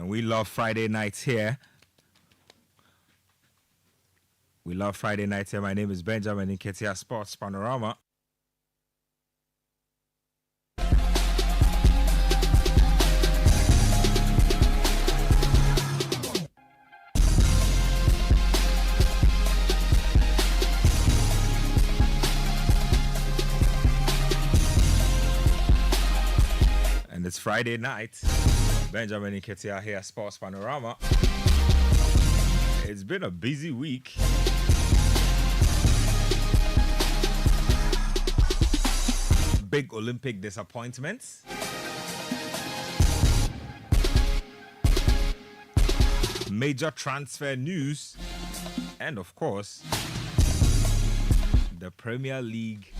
And we love Friday nights here. We love Friday nights here. My name is Benjamin in Citi Sports Panorama. And it's Friday night. Benjamin and Ketia here, Sports Panorama. It's been a busy week. Big Olympic disappointments. Major transfer news. And of course, the Premier League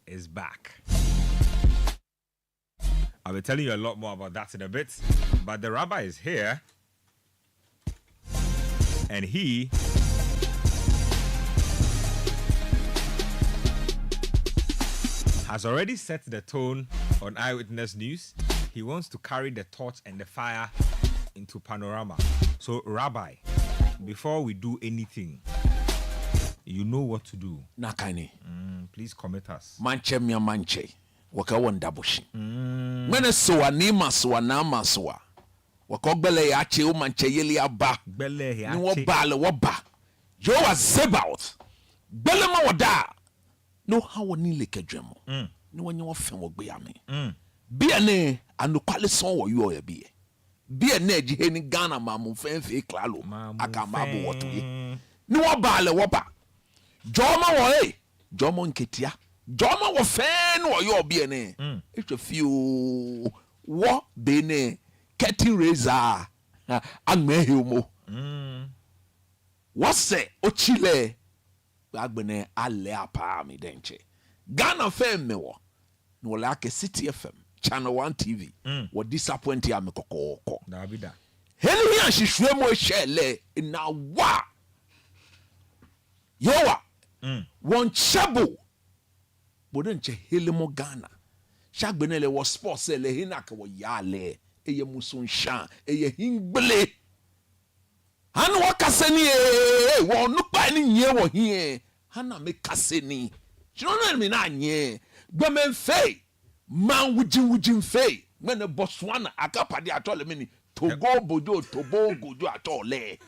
is back. I'll be telling you a lot more about that in a bit. But the rabbi is here. And he has already set the tone on Eyewitness News. He wants to carry the torch and the fire into Panorama. So, Rabbi, before we do anything, you know what to do. Nakani. Please commit us. Manche mia manche. Waka wanda bushi. Mene soa nima soa nama soa. Waka gbele ya che o manche yeli aba. Gbele ya ni wo ba le wo ba. Yo wa zebaut. Gbele ma wada. No how woni le kedwemo. Ni wonye wo fen wo gbe ya me. Bia ne anu kwale son wo yo ya bia. Bia ne ji he ni Ghana ma mo fen fe klalo. Aka ma bo woto ye. Ni wo ba le wo ba. Joma wo Joma nketia. Joma wo fen wo yo bia ne. It's a few wo be ne curtain raiser agmehi umo. Wase ochile agbene ale apa mi denche. Ghana FM me wo. No like City FM Channel 1 TV. Wo disappoint ya me kokoko. Da bida. Heli ya shishwe mo shele na wa. Yowa. Won chabo. Bodenche heli mo Ghana. Shagbene le wo sports le hinaka wo yale. Eye musun shan. Eye hingbele. Hanu wakaseni wo nupa ni nye wo hie. Hana me kaseni. Chinono me na nye. Gbemen fei. Man wujin fei. Mene Botswana akapadi atole mini. Togo bojo gojo atole.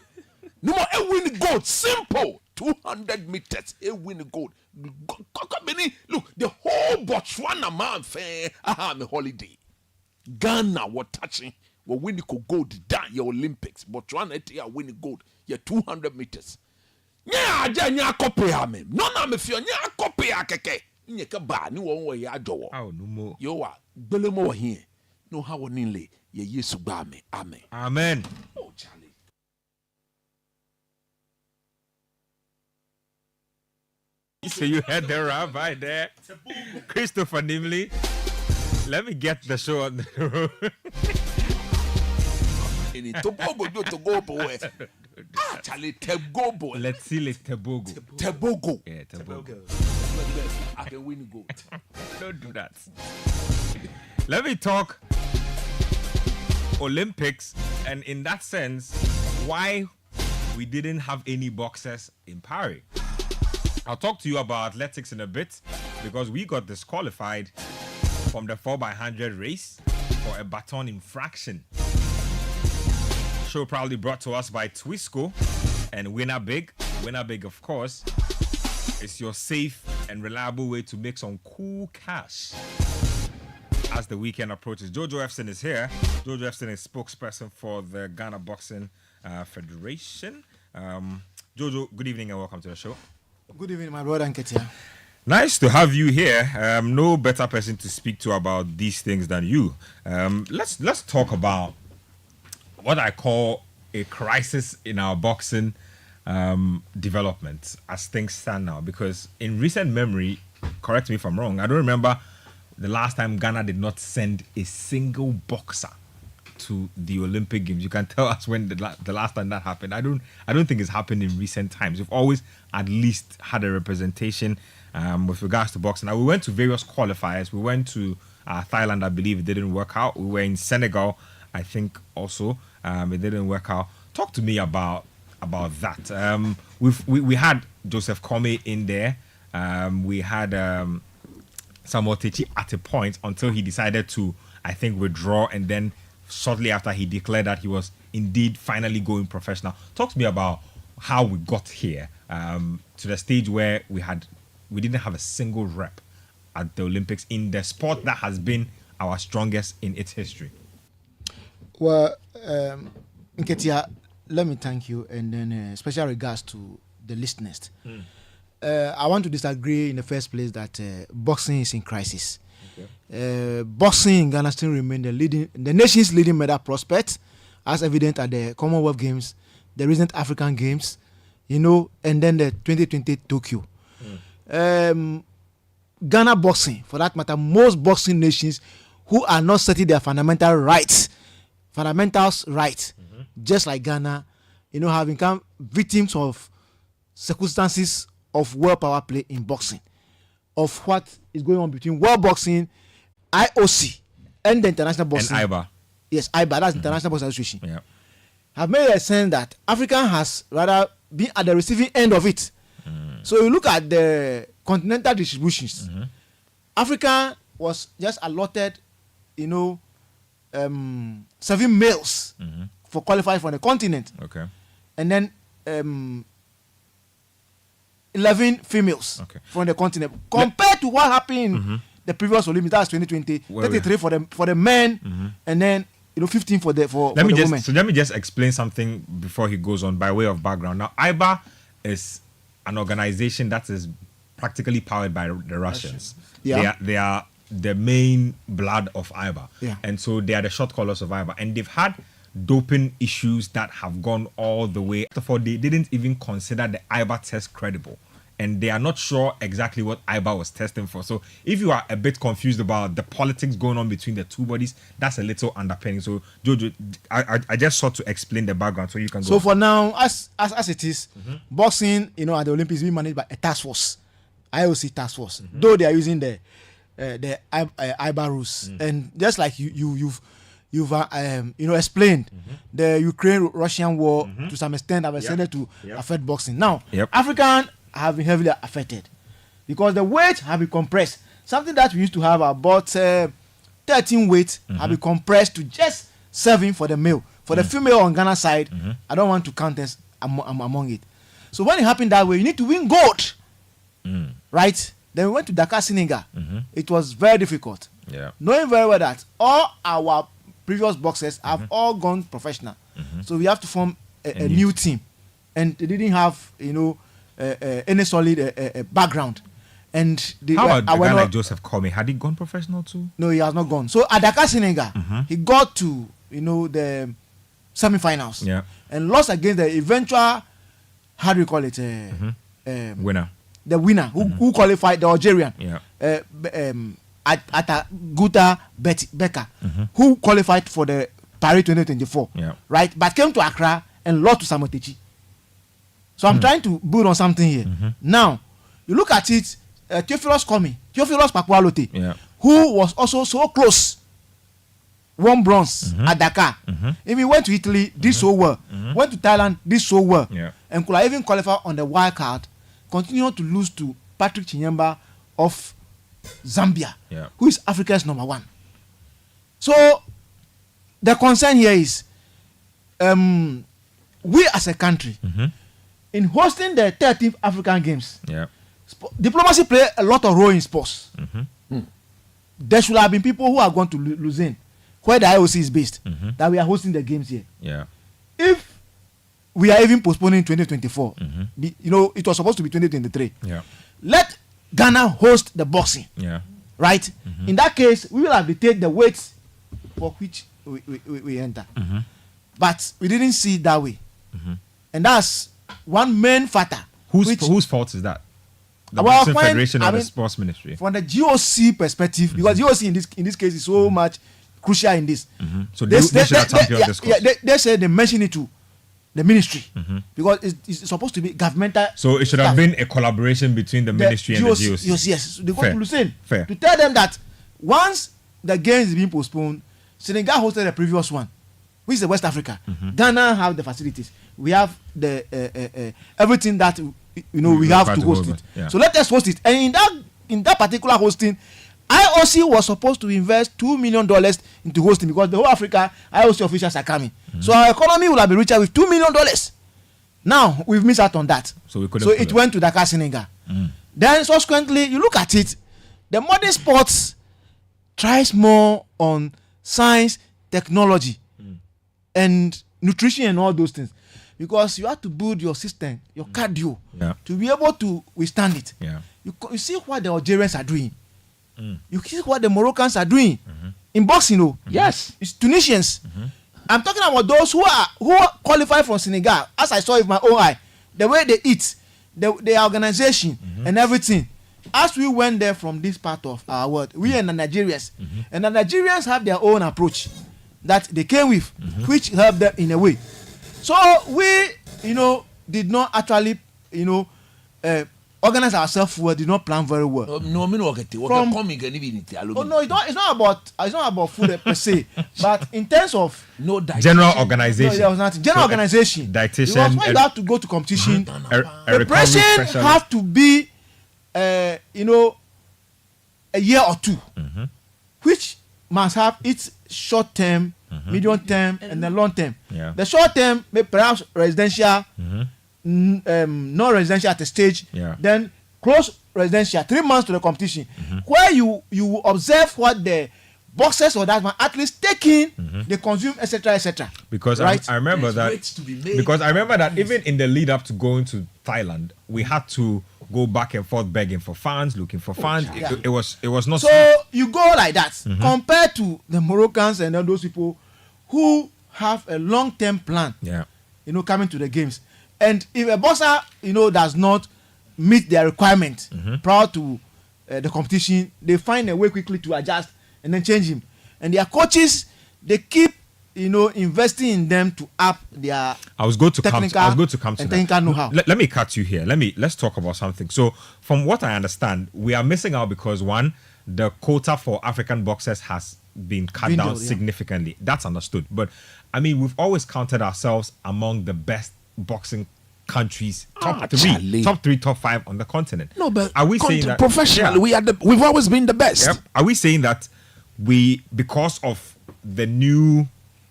No more a win gold. Simple. 200 meters. A win gold. Look, the whole Botswana man fei. Aha me holiday. Ghana were touching. We win gold down your Olympics. Botswana eti win gold. Your 200 meters. Nya aja nya copy ame. No na me fio nya copy akeke. Nye ka ba ni wo ya ajowo. Oh no more. Yo wa gbele mo here. No how wonile ye Yesu gba me. Amen. Amen. Oh Charlie. So you heard the rabbi there, Christopher Nimley. Let me get the show on the road. Tobogo. Charlie, Tebogo. Let's see, like Tebogo. Tebogo. Yeah, Tebogo. I can win gold. Don't do that. Let me talk Olympics, and in that sense, why we didn't have any boxers in Paris. I'll talk to you about athletics in a bit because we got disqualified from the 4x100 race for a baton infraction. Show proudly brought to us by Twisco and Winner Big. Winner Big, of course, is your safe and reliable way to make some cool cash as the weekend approaches. Jojo Efson is here. Jojo Efson is spokesperson for the Ghana Boxing Federation. Jojo, good evening and welcome to the show. Good evening, my brother Nketia. Nice to have you here. No better person to speak to about these things than you. Let's talk about what I call a crisis in our boxing development as things stand now. Because in recent memory, correct me if I'm wrong, I don't remember the last time Ghana did not send a single boxer to the Olympic Games. You can tell us when the last time that happened. I don't think it's happened in recent times. We've always at least had a representation with regards to boxing. Now, we went to various qualifiers. We went to Thailand, I believe it didn't work out. We were in Senegal I think also it didn't work out. Talk to me about that. We had Joseph Kome in there. We had Samuel Techi at a point until he decided to, I think, withdraw, and then shortly after he declared that he was indeed finally going professional. Talk to me about how we got here to the stage where we didn't have a single rep at the Olympics in the sport that has been our strongest in its history. Well, Nketia, let me thank you, and then special regards to the listeners. I want to disagree in the first place that boxing is in crisis. Okay. Boxing in Ghana still remains the nation's leading medal prospect, as evident at the Commonwealth Games, the recent African Games, and then the 2020 Tokyo. Ghana boxing, for that matter, most boxing nations who are not setting their fundamentals right, just like Ghana, have become victims of circumstances of world power play in boxing, of what is going on between World Boxing, IOC, and the International Boxing. And IBA. Yes, IBA, that's International Boxing Association. Yeah. Have made a sense that Africa has rather been at the receiving end of it. So you look at the continental distributions. Africa was just allotted, 7 males for qualifying for the continent. Okay. And then 11 females from the continent. Compared to what happened in the previous Olympics, that's 2020, 33 for the men, and then 15 for the women. So let me just explain something before he goes on by way of background. Now, IBA is an organization that is practically powered by the Russians. Yeah. They are the main blood of IBA. Yeah. And so they are the short callers of IBA. And they've had doping issues that have gone all the way. Therefore, they didn't even consider the IBA test credible. And they are not sure exactly what IBA was testing for. So if you are a bit confused about the politics going on between the two bodies, that's a little underpinning. So Jojo, I just sought to explain the background so you can go. So for now, as it is, boxing, at the Olympics is being managed by a task force, IOC task force. Though they are using the IBA rules, and just like you've explained, the Ukraine-Russian war to some extent have extended to affect boxing. Now, African have been heavily affected because the weight have been compressed. Something that we used to have about 13 weight have been compressed to just 7 for the male. For the female on Ghana side, I don't want to count us among it. So when it happened that way, you need to win gold, right? Then we went to Dakar, Senegal. It was very difficult. Knowing very well that all our previous boxers have all gone professional. So we have to form a new team. And they didn't have, any solid background. And how about a guy like Joseph Kome? Had he gone professional too? No, he has not gone. So at Dakar, Senegal, he got to the semi-finals and lost against the eventual, how do you call it, winner. The winner who qualified, the Algerian, Guta Becker, who qualified for the Paris 2024, right? But came to Accra and lost to Samuel Techi. So I'm trying to build on something here. Now, you look at it, Theophilus Pakualote, who was also so close, won bronze at Dakar. If he went to Italy, did so well. Went to Thailand, did so well. And could have even qualified on the wild card, continued to lose to Patrick Chinyemba of Zambia, who is Africa's #1. So the concern here is we as a country, in hosting the 13th African Games, diplomacy play a lot of role in sports. There should have been people who are going to Lausanne, where the IOC is based, that we are hosting the games here. If we are even postponing 2024, it was supposed to be 2023. Let Ghana host the boxing, right? In that case, we will have to take the weights for which we enter. But we didn't see it that way. And that's one main factor. Whose fault is that? The Boxing Federation or the Sports Ministry? From the GOC perspective, because GOC in this case is so much crucial in this. So they should have championed this cause. They said they mentioned it to the ministry because it's supposed to be governmental. So it should have been a collaboration between the ministry and the GOC. Yes. They go to Lucerne to tell them that once the games is being postponed, Senegal hosted the previous one. which is West Africa. Ghana have the facilities. We have the everything that we have to host it. Yeah. So let us host it. And in that particular hosting, IOC was supposed to invest $2 million into hosting because the whole Africa IOC officials are coming. So our economy will have been richer with $2 million. Now we've missed out on that. So it went to Dakar, Senegal. Then subsequently, you look at it, the modern sports tries more on science, technology, and nutrition and all those things, because you have to build your system, your cardio, to be able to withstand it. You see what the Algerians are doing. You see what the Moroccans are doing in boxing. Yes, it's Tunisians. I'm talking about those who qualify from Senegal. As I saw with my own eye, the way they eat, the organization and everything. As we went there from this part of our world, we and the Nigerians, and the Nigerians have their own approach that they came with, which helped them in a way. So we, did not actually, organize ourselves well, did not plan very well. No, it's not about food per se, but in terms of general organization. There was nothing. General organization. Dietitian. Because when you have to go to competition, the person have to be, a year or two, which must have its short term, medium term, and the long term. Yeah. The short term, perhaps residential. Non-residential at a stage, then close residential, 3 months to the competition, where you observe what the boxers or that man athletes taking, they consume, etc. Because right? I remember that. Because I remember that even in the lead up to going to Thailand, we had to go back and forth begging for fans, looking for fans. It was not. So you go like that compared to the Moroccans and all those people who have a long-term plan. Yeah, coming to the games. And if a boxer, does not meet their requirement prior to the competition, they find a way quickly to adjust and then change him. And their coaches, they keep, investing in them to up their technical know-how. Let me cut you here. Let's talk about something. So, from what I understand, we are missing out because one, the quota for African boxers has been cut down significantly. That's understood. But I mean, we've always counted ourselves among the best boxing countries, top 3, top 5 on the continent. No, but are we saying that professionally we've always been the best? Yep. Are we saying that because of the new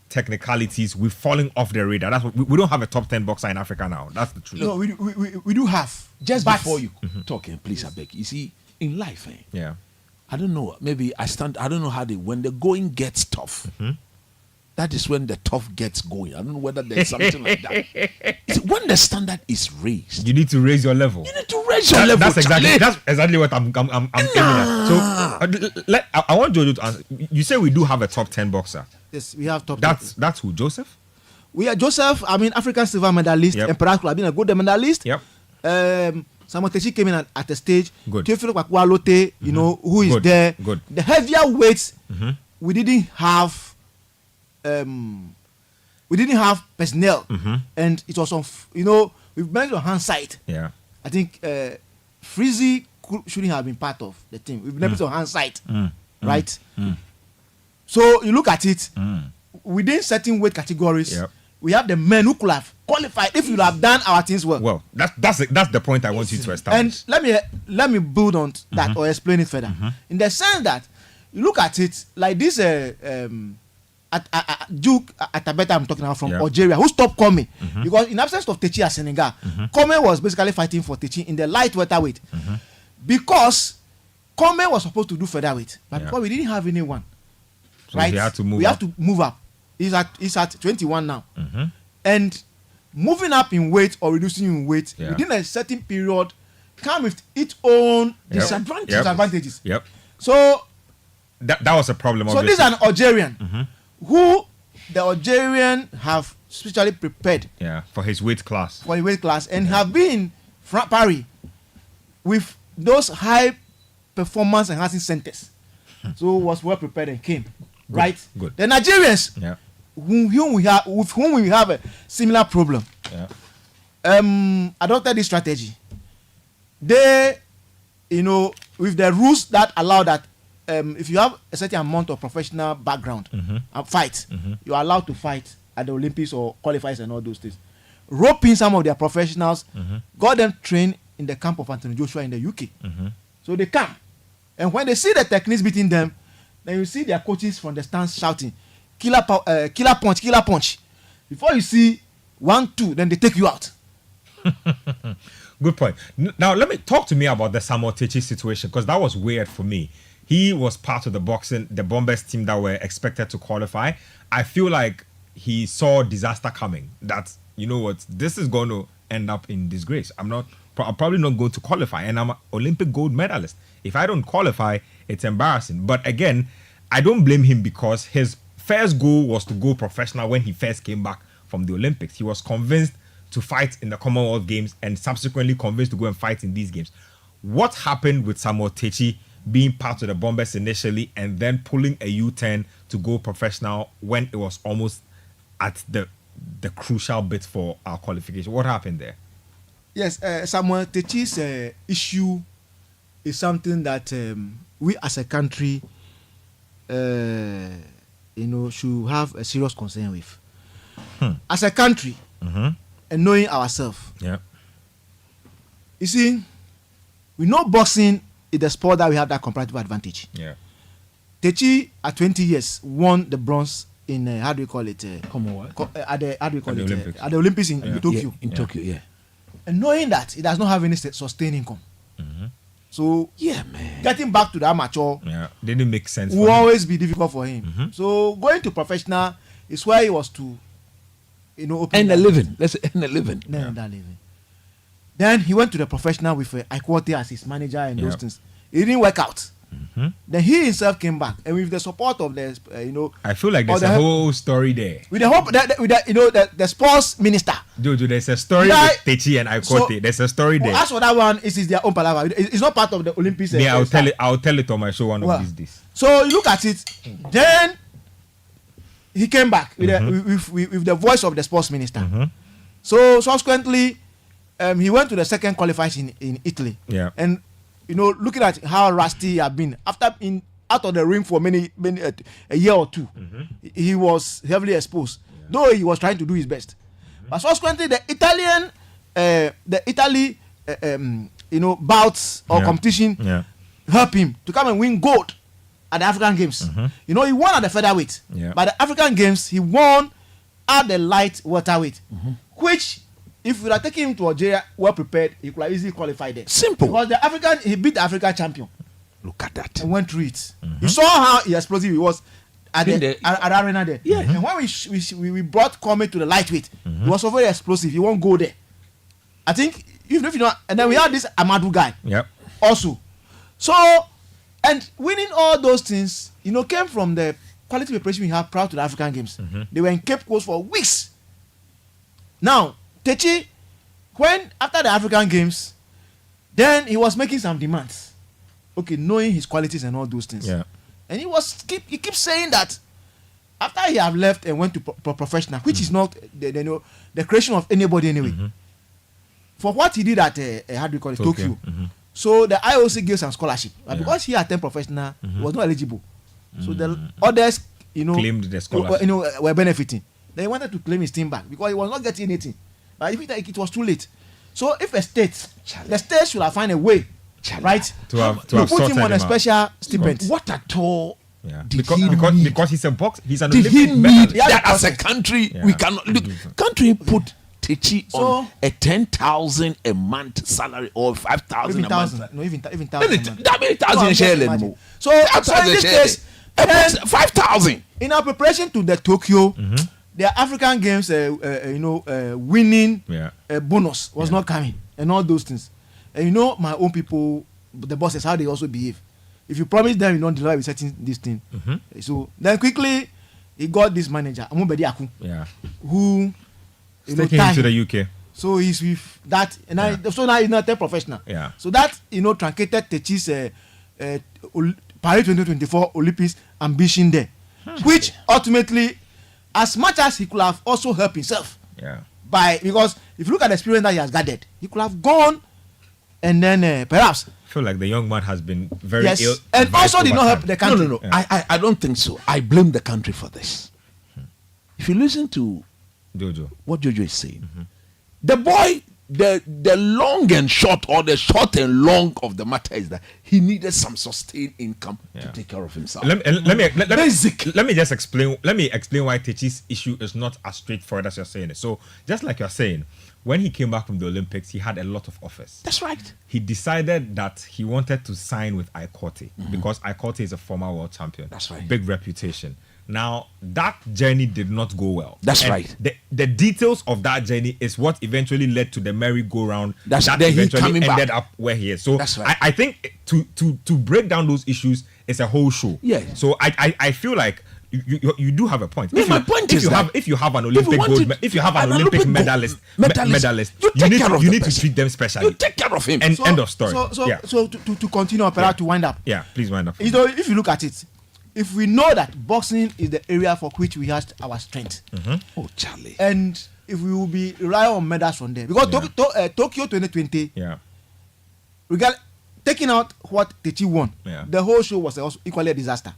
technicalities, we're falling off the radar? That's what we don't have a top 10 boxer in Africa now. That's the truth. No, we do have. Just before you talking, please, I beg. You see, in life, I don't know. Maybe I don't know how when the going gets tough. That is when the tough gets going. I don't know whether there's something like that. See, when the standard is raised, you need to raise your level. That's exactly what I'm aiming at. So I want Jojo to answer. You say we do have a top 10 boxer. Yes, we have top. That's who? Joseph. We are Joseph. I mean, African silver medalist, and perhaps could have been a good medalist. Yep. Samuel Techi came in at the stage. Good. Teofilo Kwakwalote, who is there. Good. The heavier weights, we didn't have. We didn't have personnel, and it was on. We've managed on hand side. Yeah, I think Freezy shouldn't have been part of the team. We've never on hand side, right? So you look at it within certain weight categories. Yep. We have the men who could have qualified if you have done our things well. Well, that's the point I want you to establish. And let me build on that or explain it further. In the sense that you look at it like this. Duke Atabeta, I'm talking about from Algeria, who stopped Kome because in absence of Techi at Senegal, Kome was basically fighting for Techi in the light welterweight because Kome was supposed to do featherweight, but because we didn't have anyone, so right? We had to move up. He's at 21 now, and moving up in weight or reducing in weight within a certain period come with its own disadvantages. Yep. So that was a problem. So this is an Algerian. Who the Algerian have specially prepared for his weight class. And have been in Paris with those high performance enhancing centers. So was well prepared and came. Good. Right? Good. The Nigerians with whom we have a similar problem. Adopted this strategy. They, with the rules that allow that if you have a certain amount of professional background and fight, you are allowed to fight at the Olympics or qualifiers and all those things, roping some of their professionals, got them trained in the camp of Anthony Joshua in the UK. So they come, and when they see the techniques beating them, then you see their coaches from the stands shouting, killer punch, killer punch. Before you see 1-2, then they take you out. Good point. Now let me talk to me about the Samuel Techi situation, because that was weird for me. He was part of the Bombers team that were expected to qualify. I feel like he saw disaster coming. That, you know what, this is going to end up in disgrace. I'm probably not going to qualify, and I'm an Olympic gold medalist. If I don't qualify, it's embarrassing. But again, I don't blame him, because his first goal was to go professional when he first came back from the Olympics. He was convinced to fight in the Commonwealth Games and subsequently convinced to go and fight in these games. What happened with Samuel Techi being part of the Bombers initially and then pulling a U-turn to go professional when it was almost at the crucial bit for our qualification? What happened there? Yes, Samuel Techi's issue is something that we as a country should have a serious concern with. As a country, and knowing ourselves. Yeah. You see, we know boxing is the sport that we have that comparative advantage. Yeah. Techi at 20 years won the bronze in how do you call it? Commonwealth. At the Olympics. At the Olympics in Tokyo. Yeah, in Tokyo, yeah. And knowing that it does not have any sustained income. So yeah, man, getting back to the amateur didn't make sense. Will always be difficult for him. So going to professional is where he was to earn a living. Let's earn a living. Then he went to the professional with Iquote as his manager and those things. It didn't work out. Then he himself came back, and with the support of the I feel like there's a whole story there. With the hope that the sports minister. Jojo, there's a story with Techi and Iquote. There's a story there. As for that one, it is their own palaver. It's not part of the Olympics. Yeah, I'll tell it on my show one of these days. So you look at it. Then he came back with the voice of the sports minister. So subsequently, he went to the second qualifiers in Italy. Yeah. And looking at how rusty he had been after out of the ring for many a year or two, he was heavily exposed. Though he was trying to do his best, but subsequently the Italy bouts or competition helped him to come and win gold at the African Games. He won at the featherweight, but the African Games he won at the light welterweight, which, if we had taken him to Algeria well prepared, he could have easily qualified there. Simple. Because he beat the African champion. Look at that. And went through it. You saw how explosive he was at the arena there. Yeah. And when we brought Kwame to the lightweight, he was so very explosive. He won't go there. I think, even if you know, and then we had this Amadou guy. Yep. Also. So, and winning all those things, came from the quality preparation we have prior to the African Games. They were in Cape Coast for weeks. Now, Techi, when after the African Games, then he was making some demands. Okay, knowing his qualities and all those things. Yeah. And he keeps saying that after he have left and went to professional, which is not the creation of anybody anyway. For what he did at Tokyo. So the IOC gave some scholarship, but because he attended professional, he was not eligible. So the others, claimed the scholarship. Were benefiting. They wanted to claim his team back because he was not getting anything. But it was too late. So if the state should have found a way, right, to put him on a special stipend. What at all? Yeah. Because he's a boxer, he's an Did Olympic he need medalist. that as a country? We cannot look. Can't we put Techi on a 10,000 a month salary or 5,000 a month? No, even 1,000. That many thousand share. So in this case, 5,000. In our preparation to the Tokyo, the African Games, winning bonus was not coming, and all those things. And my own people, the bosses, how they also behave. If you promise them you don't deliver with certain this thing, so then quickly he got this manager, Amubedi Aku, who taking him to the UK. So he's with that, and so now he's not a professional. Yeah. So that truncated Techi's Paris 2024 Olympics ambition there, which ultimately, as much as he could have also helped himself, because if you look at the experience that he has gathered, he could have gone and then perhaps. I feel like the young man has been very ill. And also did not help the country. No. I don't think so. I blame the country for this. If you listen to Jojo. What Jojo is saying. The boy, the long and short, or the short and long of the matter is that he needed some sustained income to take care of himself. Let me just explain. Let me explain why Techi's issue is not as straightforward as you're saying it. So, just like you're saying, when he came back from the Olympics, he had a lot of offers. That's right. He decided that he wanted to sign with Ikorte because Ikorte is a former world champion. That's right. Big reputation. Now, that journey did not go well. That's and right. The details of that journey is what eventually led to the merry-go-round that eventually ended up where he is. So that's right. I think to break down those issues is a whole show. Yeah. So I feel like you do have a point. Yeah, my point is that if you have an Olympic Olympic medalist, you need to treat them specially. You take care of him. End of story. So to continue, Opera, to wind up. Yeah, please wind up. You know, if you look at it, if we know that boxing is the area for which we have our strength, oh Charlie, and if we will be relying on medals from there, because Tokyo 2020, taking out what Techi won, the whole show was also equally a disaster.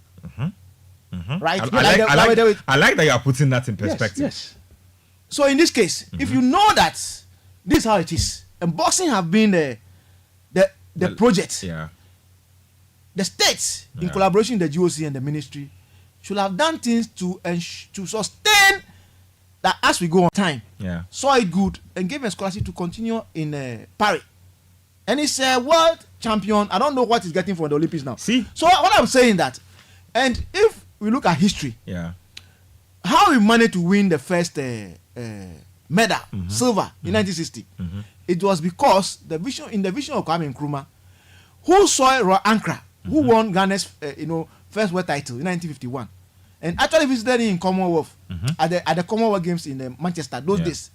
Right? I like that you are putting that in perspective. Yes. So in this case, if you know that this is how it is, and boxing have been the project, the states in collaboration with the GOC and the ministry should have done things to sustain that as we go on time. Saw it good and gave a scholarship to continue in Paris. And he's a world champion. I don't know what he's getting from the Olympics now. See? So what I'm saying that, and if we look at history, how we managed to win the first medal, silver, in 1960, it was because in the vision of Kwame Nkrumah, who saw Roy Ankra, who won Ghana's first world title in 1951, and actually visited in Commonwealth at the Commonwealth Games in Manchester those days.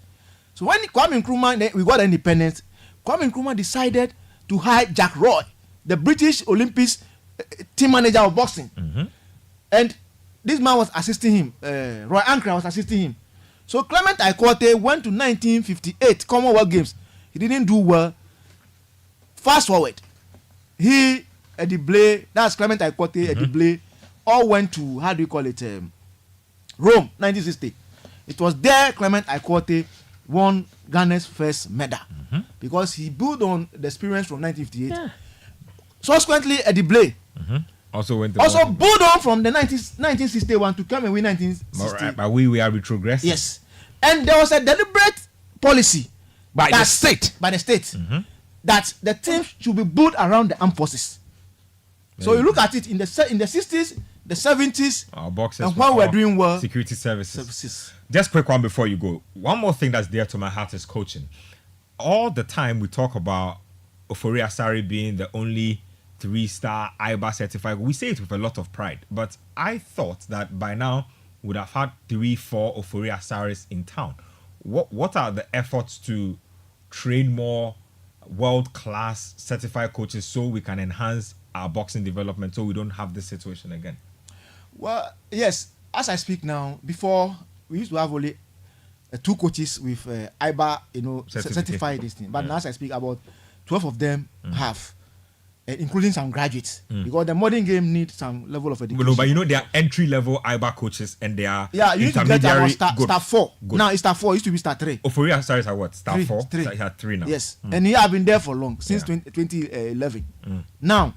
So when Kwame Nkrumah, we got independence, Kwame Nkrumah decided to hire Jack Roy, the British Olympics team manager of boxing. And this man was assisting him. Roy Ankra was assisting him. So Clement Ikorte went to 1958 Commonwealth Games. He didn't do well. Fast forward, he, Eddie Blay, that's Clement Ikorte, Eddie Blay, all went to, Rome, 1960. It was there Clement Ikorte won Ghana's first medal because he built on the experience from 1958. Subsequently, Eddie Blay also built on from the 1961 to come and win 1960. Right, but we are retrogressing. Yes, and there was a deliberate policy by the state that the team should be built around the armed forces. So you look at it in the 60s, the 70s, our boxers, and when we're doing well, security services. Just quick one before you go. One more thing that's dear to my heart is coaching. All the time we talk about Ofori Asare being the only 3-star IBA certified. We say it with a lot of pride, but I thought that by now we would have had 3-4 Ofori Asares in town. What are the efforts to train more world-class certified coaches so we can enhance our boxing development so we don't have this situation again? Well, yes, as I speak now, before we used to have only 2 coaches with IBA, certified this thing. But now as I speak, about 12 of them have, including some graduates, because the modern game needs some level of education. But they are entry-level IBA coaches and they are you need to get about star 4. Good. Now it's star 4. It used to be star 3. Ofori Asare is at what? Star 4? 3. So he had 3 now. Yes, and he have been there for long, since 2011. Now,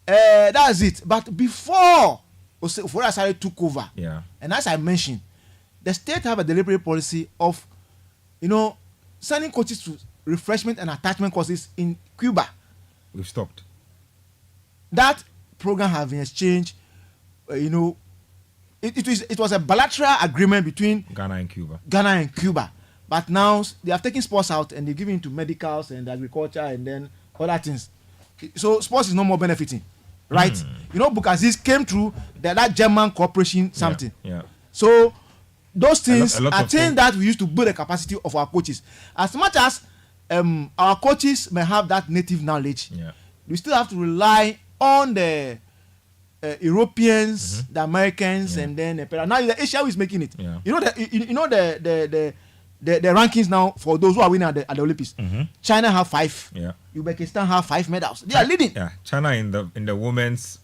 that's it. But before Ofori Asare took over, and as I mentioned, the state have a deliberate policy of, sending coaches to refreshment and attachment courses in Cuba. We've stopped. That program have been exchanged. It was a bilateral agreement between Ghana and Cuba. But now they have taken sports out and they're giving to medicals and agriculture and then other things. So sports is no more benefiting, right? Bukazis came through that German corporation something. So those things are things that we used to build the capacity of our coaches. As much as our coaches may have that native knowledge, we still have to rely on the Europeans, the Americans, and then now the Asia is making it. The rankings now for those who are winning at the Olympics. China have 5. Uzbekistan have 5 medals. They are leading. Yeah, China in the women's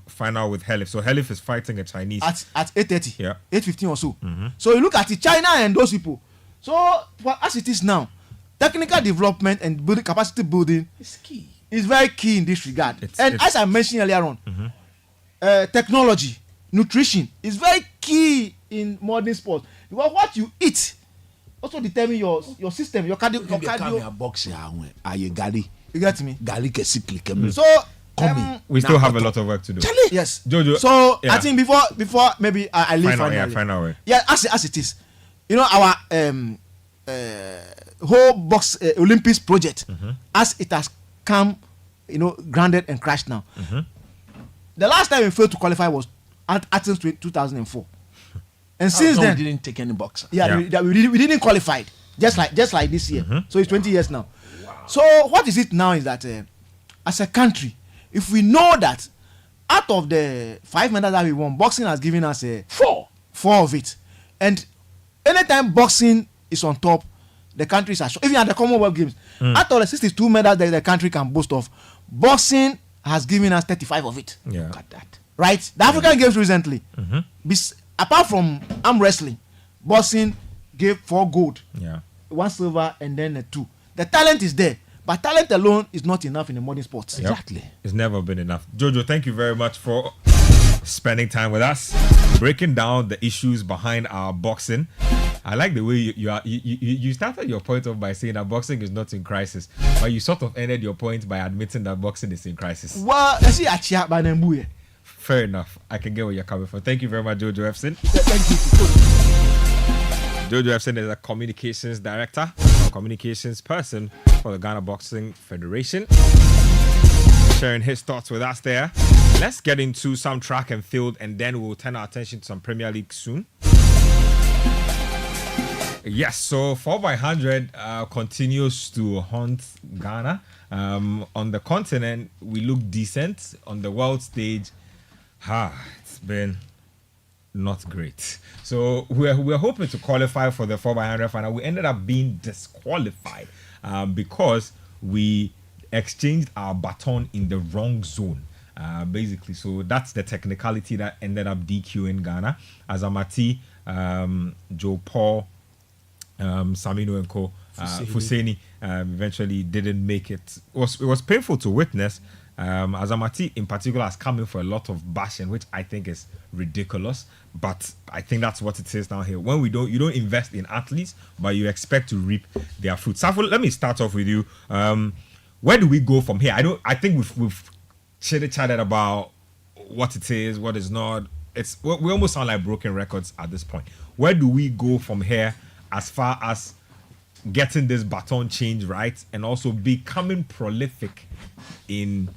final with Helif. So Helif is fighting a Chinese at 8:30. Yeah, 8:15 or so. So you look at it, China and those people. So as it is now, technical development and building capacity building It's key. is very key in this regard. As I mentioned earlier on, technology, nutrition is very key in modern sports because what you eat also determine your system, your cardio. You get me? So we still have a lot of work to do. yes, Jojo. So I think before maybe I leave final way. Yeah, as it is, our whole box Olympics project, as it has come, grounded and crashed now. The last time we failed to qualify was at Athens 2004. And since then we didn't take any box. we didn't qualify just like this year. So it's 20 years now. Wow. So what is it now is that as a country, if we know that out of the 5 medals that we won, boxing has given us 4 of it, and anytime boxing is on top, the country is assured. Even at the Commonwealth Games, out of the 62 medals that the country can boast of, boxing has given us 35 of it. Yeah. Look at that. Right? The African Games recently, apart from arm wrestling, boxing gave 4 gold, 1 silver, and then 2. The talent is there, but talent alone is not enough in the modern sports. Yep. Exactly. It's never been enough. Jojo, thank you very much for spending time with us, breaking down the issues behind our boxing. I like the way you started your point off by saying that boxing is not in crisis, but you sort of ended your point by admitting that boxing is in crisis. Well, let's see Achia Banembuye. Fair enough. I can get where you're coming from. Thank you very much, Jojo Efson. Thank you. Jojo Efson is a communications director, a communications person for the Ghana Boxing Federation. Sharing his thoughts with us there. Let's get into some track and field, and then we'll turn our attention to some Premier League soon. Yes, so 4x100 continues to haunt Ghana. On the continent, we look decent. On the world stage, it's been not great. So we're hoping to qualify for the 4x100 final. We ended up being disqualified because we exchanged our baton in the wrong zone. Basically, so that's the technicality that ended up DQing Ghana. Azamati, Joe Paul, Saminu and Co. Fuseni eventually didn't make it. It was painful to witness. Azamati in particular has come in for a lot of bashing, which I think is ridiculous. But I think that's what it is now here. When you don't invest in athletes, but you expect to reap their fruit. Safo, let me start off with you. Where do we go from here? I think we've chatted about what it is, what is not. We almost sound like broken records at this point. Where do we go from here as far as getting this baton change right and also becoming prolific in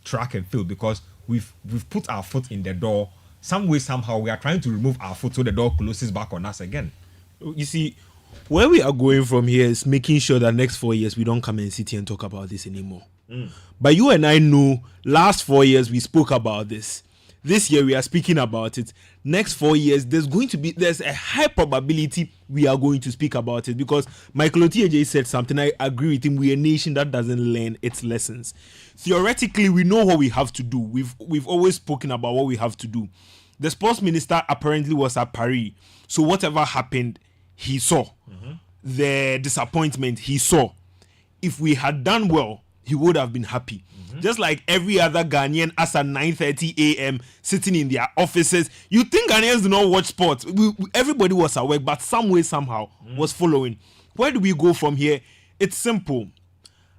track and field? Because we've put our foot in the door. Some way, somehow, we are trying to remove our foot so the door closes back on us again. You see, where we are going from here is making sure that next 4 years we don't come and sit here and talk about this anymore. But you and I know last 4 years we spoke about this. This year we are speaking about it. Next 4 years, there's a high probability we are going to speak about it, because Michael Otieje said something. I agree with him. We're a nation that doesn't learn its lessons. Theoretically, we know what we have to do. We've always spoken about what we have to do. The sports minister apparently was at Paris, so whatever happened, he saw. The disappointment, he saw. If we had done well, he would have been happy. Just like every other Ghanaian as at 9:30 a.m. sitting in their offices. You think Ghanaians do not watch sports? Everybody was awake, but some way, somehow, was following. Where do we go from here? It's simple.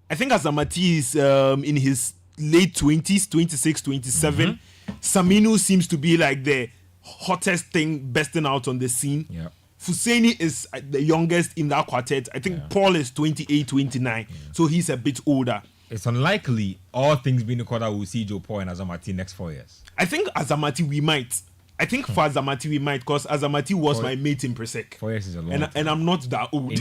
I think Azamati is in his late 20s, 26, 27. Saminu seems to be like the hottest thing bursting out on the scene. Yeah. Fuseni is the youngest in that quartet. I think Paul is 28, 29. So he's a bit older. It's unlikely, all things being equal, that we'll see Joe Paul and Azamati next 4 years. I think Azamati we might. I think for Azamati we might, because Azamati was my mate in Presec. 4 years is a long time. And I'm not that old.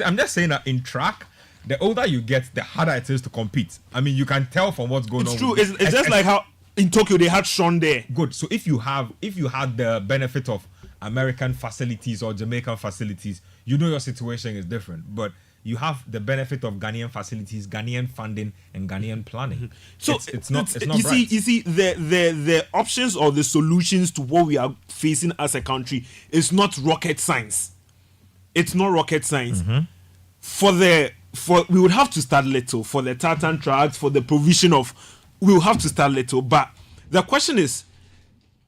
I'm just saying that in track, the older you get, the harder it is to compete. I mean, you can tell from what's going on. It's true. It's just like how in Tokyo they had Sean there. Good. So if you had the benefit of American facilities or Jamaican facilities, you know your situation is different. But you have the benefit of Ghanaian facilities, Ghanaian funding, and Ghanaian planning. So it's not you right. see the options or the solutions to what we are facing as a country is not rocket science. It's not rocket science. We would have to start little for the tartan tracks, for the provision of, we will have to start little. But the question is,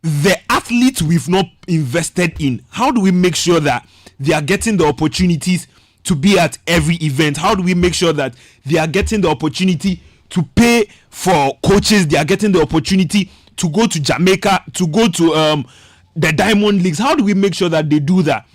the athletes we've not invested in, how do we make sure that they are getting the opportunities to be at every event? How do we make sure that they are getting the opportunity to pay for coaches? They are getting the opportunity to go to Jamaica, to go to the Diamond Leagues. How do we make sure that they do that?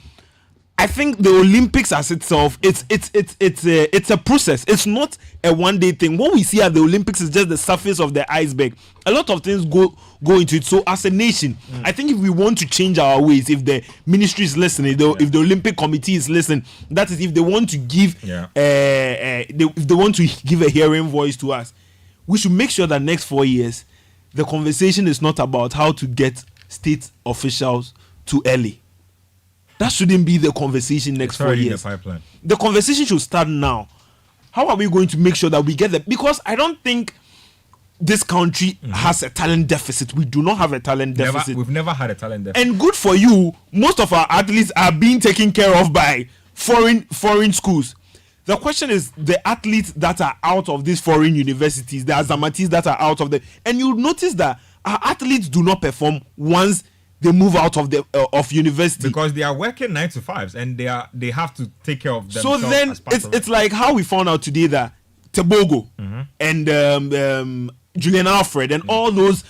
I think the Olympics as itself, it's a process. It's not a one-day thing. What we see at the Olympics is just the surface of the iceberg. A lot of things go into it. So as a nation, I think if we want to change our ways, if the ministry is listening, if the Olympic Committee is listening, that is if they want to give if they want to give a hearing voice to us, we should make sure that next 4 years the conversation is not about how to get state officials to LA. That shouldn't be the conversation next 4 years. The conversation should start now. How are we going to make sure that we get that? Because I don't think this country has a talent deficit. We do not have a talent deficit. We've never had a talent deficit. And good for you, most of our athletes are being taken care of by foreign schools. The question is the athletes that are out of these foreign universities, the Azamatis that are out of the, and you'll notice that our athletes do not perform once they move out of the of university, because they are working 9 to 5s and they have to take care of themselves. So then it's like how we found out today that Tobago and Julian Alvarez and all those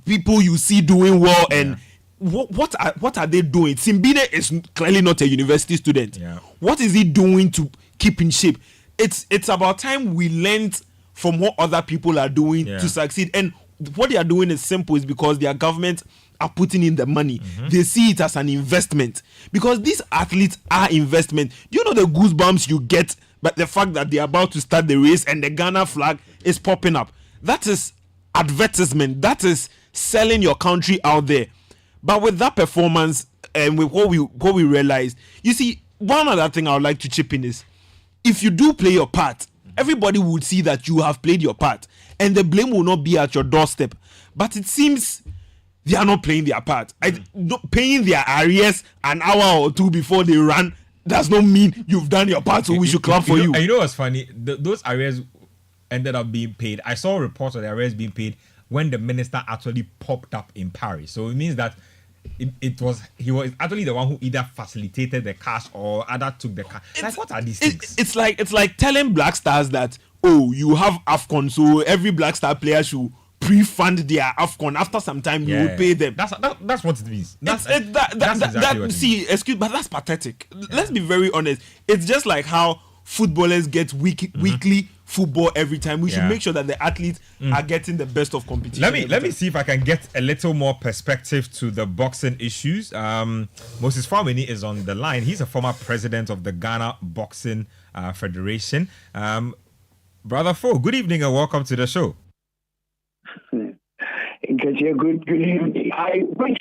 people you see doing well, and what are they doing? Simbine is clearly not a university student. What is he doing to keep in shape? It's about time we learned from what other people are doing to succeed. And what they are doing is simple. Is because their government are putting in the money. They see it as an investment, because these athletes are investment. Do you know the goosebumps you get but the fact that they are about to start the race and the Ghana flag is popping up? That is advertisement. That is selling your country out there. But with that performance and with what we realized, you see, one other thing I would like to chip in is, if you do play your part, everybody would see that you have played your part, and the blame will not be at your doorstep. But it seems they are not playing their part. Paying their arrears an hour or two before they run does not mean you've done your part, so we should clap for you. And you know what's funny? Those arrears ended up being paid. I saw reports of the arrears being paid when the minister actually popped up in Paris. So it means that he was actually the one who either facilitated the cash or either took the cash. Like, what are these things? It's like telling Black Stars that, oh, you have AFCON, so every Black Star player should pre-fund their AFCON. After some time, you will pay them. That's what it means. That's exactly what it means. But that's pathetic. Let's be very honest. It's just like how footballers get weekly football every time. We should make sure that the athletes are getting the best of competition. Let me see if I can get a little more perspective to the boxing issues. Moses Famini is on the line. He's a former president of the Ghana Boxing Federation. Brother Fo, good evening and welcome to the show. Good evening. I wish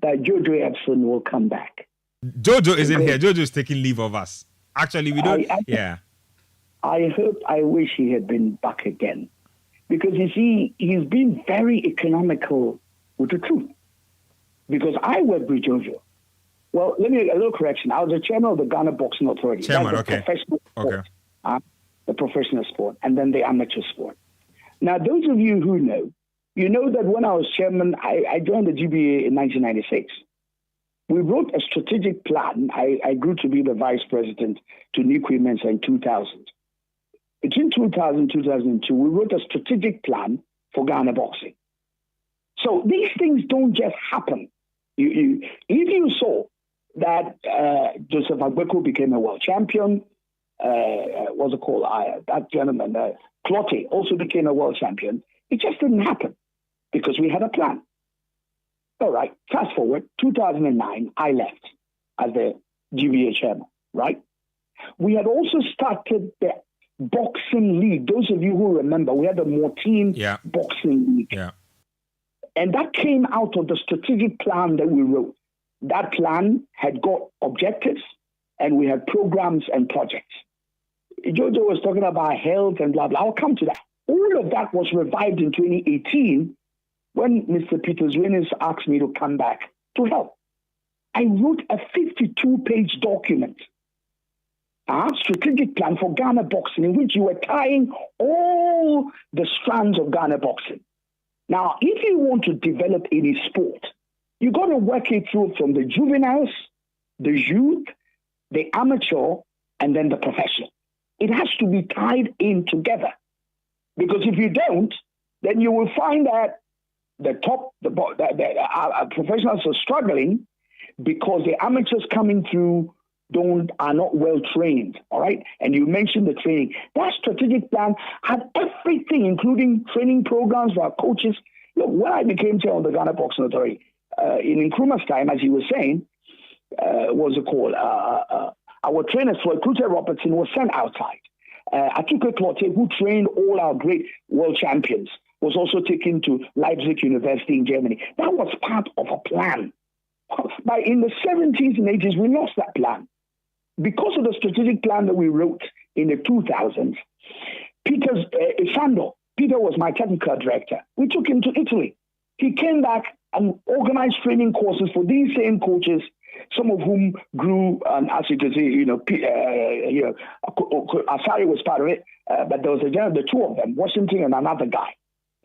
that Jojo Epson will come back. Jojo isn't here. Jojo is taking leave of us. Actually, we don't. I wish he had been back again, because you see, he's been very economical with the truth. Because I worked with Jojo. Well, let me a little correction. I was the chairman of the Ghana Boxing Authority. Chairman, the professional sport, the professional sport, and then the amateur sport. Now, those of you who know, you know that when I was chairman, I joined the GBA in 1996. We wrote a strategic plan. I grew to be the vice president to Nikwe Mensah in 2000. Between 2000 and 2002, we wrote a strategic plan for Ghana boxing. So these things don't just happen. If you saw that Joseph Agbeko became a world champion, what's it called? That gentleman, Clottey, also became a world champion. It just didn't happen because we had a plan. All right, fast forward, 2009, I left as the GBA chairman, right? We had also started the boxing league. Those of you who remember, we had the Morteen boxing league. Yeah. And that came out of the strategic plan that we wrote. That plan had got objectives, and we had programs and projects. Jojo was talking about health and blah, blah. I'll come to that. All of that was revived in 2018 when Mr. Peters Rennes asked me to come back to help. I wrote a 52-page document, a strategic plan for Ghana boxing, in which you were tying all the strands of Ghana boxing. Now, if you want to develop any sport, you got to work it through from the juveniles, the youth, the amateur, and then the professional. It has to be tied in together. Because if you don't, then you will find that the professionals are struggling because the amateurs coming through are not well trained, all right? And you mentioned the training. That strategic plan had everything, including training programs for our coaches. Look, when I became chair of the Ghana Boxing Authority, in Nkrumah's time, as he was saying, what's it called? Our trainer, Floyd Kruger Robertson, was sent outside. Atuke Clotte, who trained all our great world champions, was also taken to Leipzig University in Germany. That was part of a plan. But in the 70s and 80s, we lost that plan. Because of the strategic plan that we wrote in the 2000s, Peter was my technical director. We took him to Italy. He came back and organized training courses for these same coaches, some of whom grew, as you can see, Asari was part of it, but there was the two of them, Washington and another guy.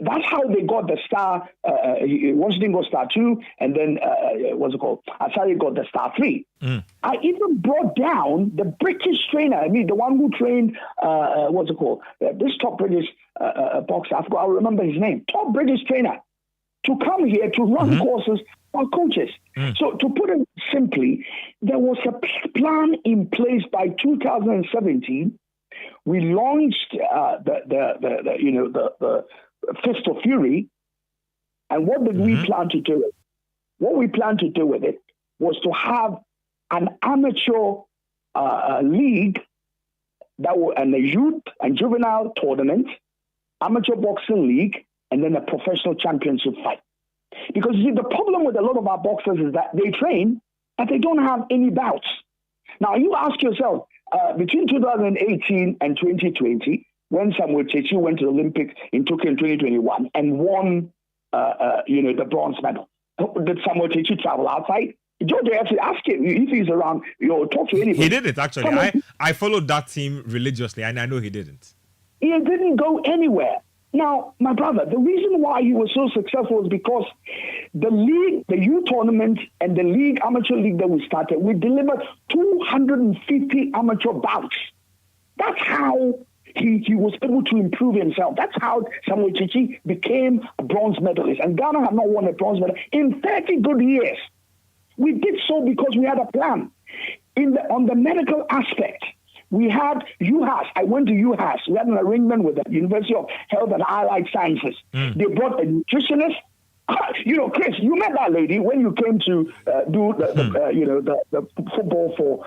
That's how they got the star. Washington got star 2, and then Asari got the star 3. I even brought down the British trainer. The one who trained this top British boxer. I'll remember his name. Top British trainer to come here to run courses for coaches. So to put it simply, there was a plan in place by 2017. We launched the Fist of Fury, and what did we plan to do? What we planned to do with it was to have an amateur league and a youth and juvenile tournament, amateur boxing league, and then a professional championship fight. Because you see, the problem with a lot of our boxers is that they train, but they don't have any bouts. Now, you ask yourself, between 2018 and 2020, when Samuel Chechi went to the Olympics in Tokyo in 2021 and won, the bronze medal, did Samuel Chechi travel outside? George, you have to ask him if he's around. Talk to anybody. He didn't actually. I followed that team religiously, and I know he didn't. He didn't go anywhere. Now, my brother, the reason why he was so successful is because the league, the youth tournament, and the league, amateur league that we started, we delivered 250 amateur bouts. That's how he was able to improve himself. That's how Samuel Chichi became a bronze medalist. And Ghana have not won a bronze medal in 30 good years. We did so because we had a plan. On the medical aspect, we had UHAS. I went to UHAS. We had an arrangement with the University of Health and Allied Sciences. They brought a nutritionist. Chris, you met that lady when you came to do the football for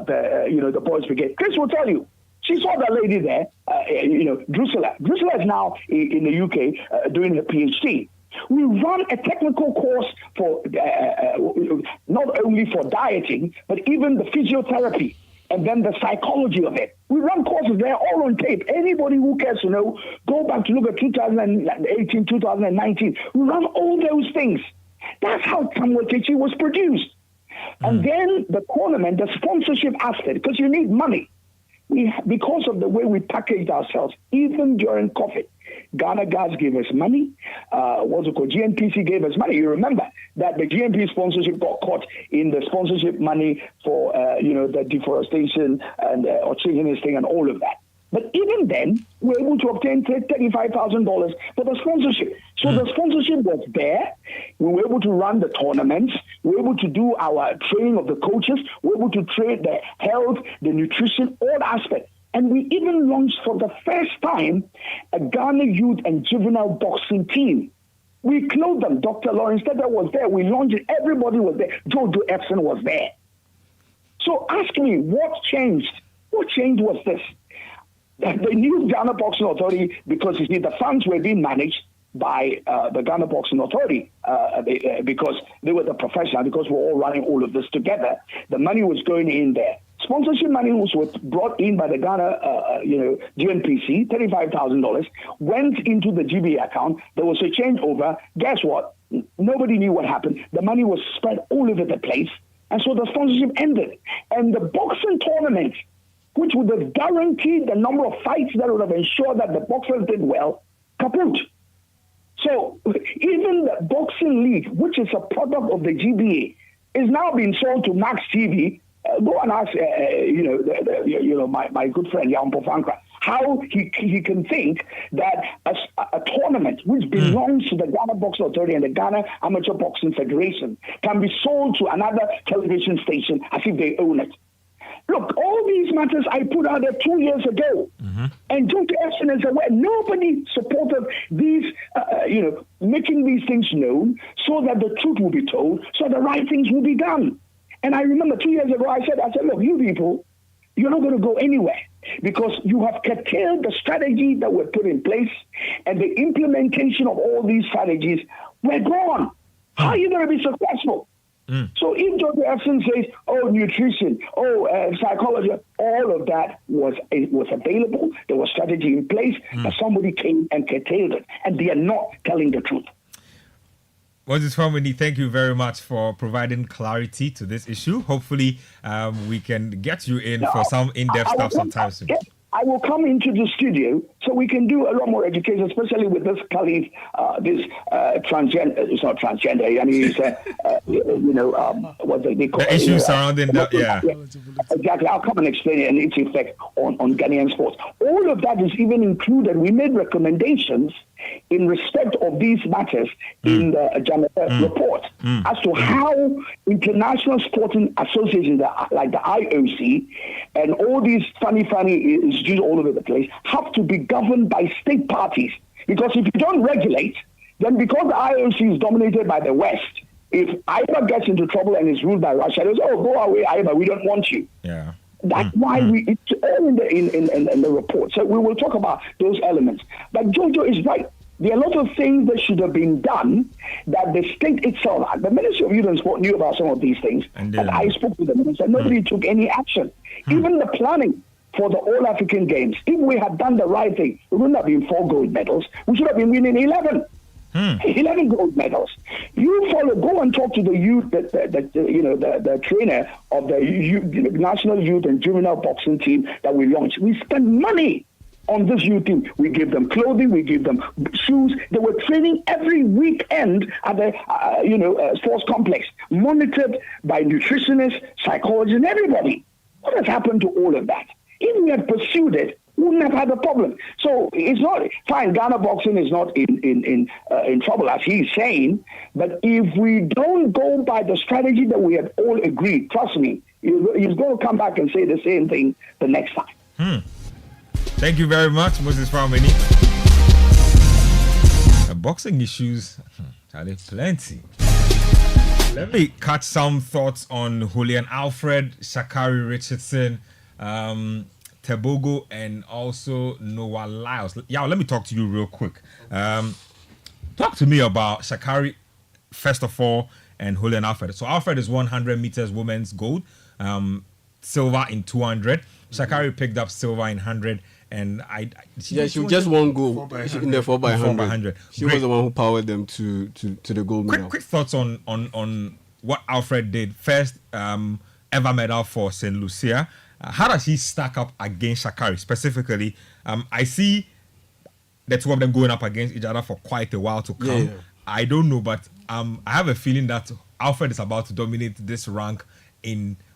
the Boys Brigade. Chris will tell you. She saw that lady there, Drusilla. Drusilla is now in the UK doing her PhD. We run a technical course for not only for dieting, but even the physiotherapy and then the psychology of it. We run courses there all on tape. Anybody who cares to know, go back to look at 2018, 2019. We run all those things. That's how Samuel Chichi was produced. And then the tournament, the sponsorship aspect, because you need money. Because of the way we packaged ourselves, even during COVID, Ghana Gas gave us money. GNPC gave us money. You remember that the GNP sponsorship got caught in the sponsorship money for the deforestation and Ochihinis thing and all of that. But even then, we were able to obtain $35,000 for the sponsorship. So the sponsorship was there. We were able to run the tournaments. We were able to do our training of the coaches. We were able to train the health, the nutrition, all aspects. And we even launched for the first time a Ghana youth and juvenile boxing team. We clothed them. Dr. Lawrence Tedder was there. We launched it. Everybody was there. Jojo Epson was there. So ask me, what changed? What changed was this. The new Ghana Boxing Authority, because you see, the funds were being managed by the Ghana Boxing Authority because they were the professional, because we're all running all of this together. The money was going in there. sponsorship money was brought in by the Ghana, GNPC, $35,000, went into the GBA account. There was a changeover. Guess what? Nobody knew what happened. The money was spread all over the place. And so the sponsorship ended. And the boxing tournament, which would have guaranteed the number of fights that would have ensured that the boxers did well, kaput. So even the boxing league, which is a product of the GBA, is now being sold to Max TV. Go and ask, my good friend Jan Pofankra, how he can think that a tournament which belongs to the Ghana Boxing Authority and the Ghana Amateur Boxing Federation can be sold to another television station as if they own it. Look, all these matters I put out there 2 years ago, and George Ashton is aware. Nobody supported these, making these things known so that the truth will be told, so the right things will be done. And I remember 2 years ago, I said, look, you people, you're not going to go anywhere because you have curtailed the strategy that were put in place, and the implementation of all these strategies were gone. How are you going to be successful? So if Dr. Efson says, nutrition, psychology, all of that was available. There was strategy in place, but somebody came and curtailed it, and they are not telling the truth. Moses Famini, thank you very much for providing clarity to this issue. Hopefully, we can get you in for some in-depth stuff sometime soon. Yes, I will come into the studio so we can do a lot more education, especially with this Khalid, transgender. It's not transgender. I mean, it's what they call the issues surrounding that. Yeah, exactly. I'll come and explain it and its effect on Ghanaian sports. All of that is even included. We made recommendations in respect of these matters in the Janata report as to how international sporting associations like the IOC and all these funny institutions all over the place have to be governed by state parties. Because if you don't regulate, then because the IOC is dominated by the West, if IBA gets into trouble and is ruled by Russia, they say, go away, IBA, we don't want you. Yeah. That's why it's all in the report. So we will talk about those elements. But Jojo is right. There are a lot of things that should have been done that the state itself, the Ministry of Youth and Sport knew about some of these things. And I spoke to them and said nobody took any action. Even the planning for the All-African Games, if we had done the right thing, it wouldn't have been 4 gold medals. We should have been winning 11. 11 gold medals. Go and talk to the youth, the trainer of the National Youth and Juvenile Boxing team that we launched. We spent money on this youth team. We gave them clothing, we gave them shoes. They were training every weekend at the sports complex, monitored by nutritionists, psychologists, and everybody. What has happened to all of that? If we had pursued it, we wouldn't have had a problem. So it's not fine. Ghana boxing is not in trouble, as he's saying. But if we don't go by the strategy that we had all agreed, trust me, he's going to come back and say the same thing the next time. Thank you very much, Moses Famini. The boxing issues, are there plenty? Let me catch some thoughts on Julian Alvarez, Sha'Carri Richardson, Tebogo, and also Noah Lyles. Yeah, let me talk to you real quick. Talk to me about Sha'Carri, first of all, and Julian Alvarez. So Alvarez is 100 meters women's gold, silver in 200. Sha'Carri picked up silver in 100. And she just won gold in the 4x100. She was the one who powered them to the gold medal. Quick thoughts on what Alfred did. First ever medal for St. Lucia. How does he stack up against Sha'Carri specifically? I see the two of them going up against each other for quite a while to come. Yeah. I don't know, but I have a feeling that Alfred is about to dominate this rank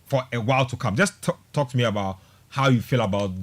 for a while to come. Just talk to me about how you feel about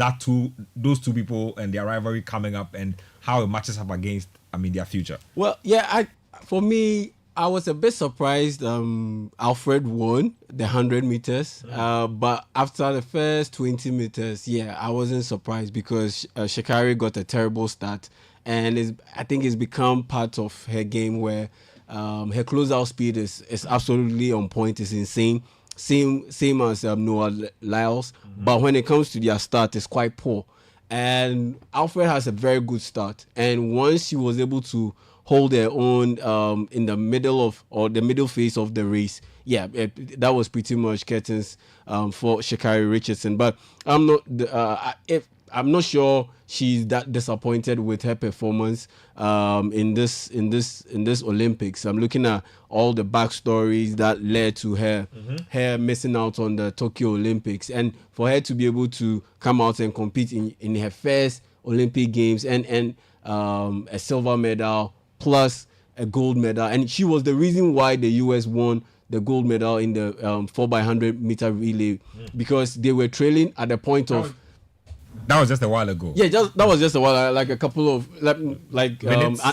those two people and their rivalry coming up, and how it matches up against, their future. Well, yeah, for me, I was a bit surprised Alfred won the 100 meters, but after the first 20 meters, I wasn't surprised because Sha'Carri got a terrible start, and I think it's become part of her game where her closeout speed is absolutely on point. It's insane. Same as Noah Lyles, but when it comes to their start, it's quite poor. And Alfred has a very good start, and once she was able to hold her own in the middle of or the middle phase of the race. Yeah, that was pretty much curtains for Sha'Carri Richardson. But I'm not sure she's that disappointed with her performance in this Olympics. I'm looking at all the backstories that led to her missing out on the Tokyo Olympics, and for her to be able to come out and compete in her first Olympic Games and a silver medal plus a gold medal, and she was the reason why the US won the gold medal in the 4x100 meter relay, because they were trailing at the point of. That was just a while ago. Yeah, that was just a while, like a couple of an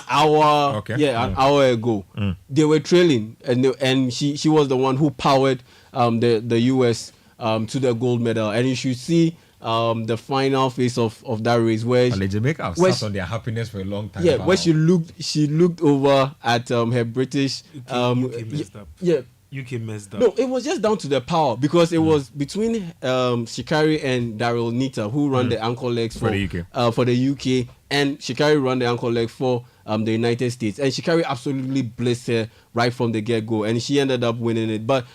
hour. Okay. Yeah, an hour ago. They were trailing, and she was the one who powered the US to the gold medal, and you should see the final phase of that race where Jamaica have sat on their happiness for a long time. Yeah, where she looked over at her British. UK messed up. No, it was just down to the power, because it was between Sha'Carri and Daryl Nita, who run the ankle legs for the UK, and Sha'Carri run the ankle leg for the United States, and Sha'Carri absolutely blitzed her right from the get-go, and she ended up winning it. But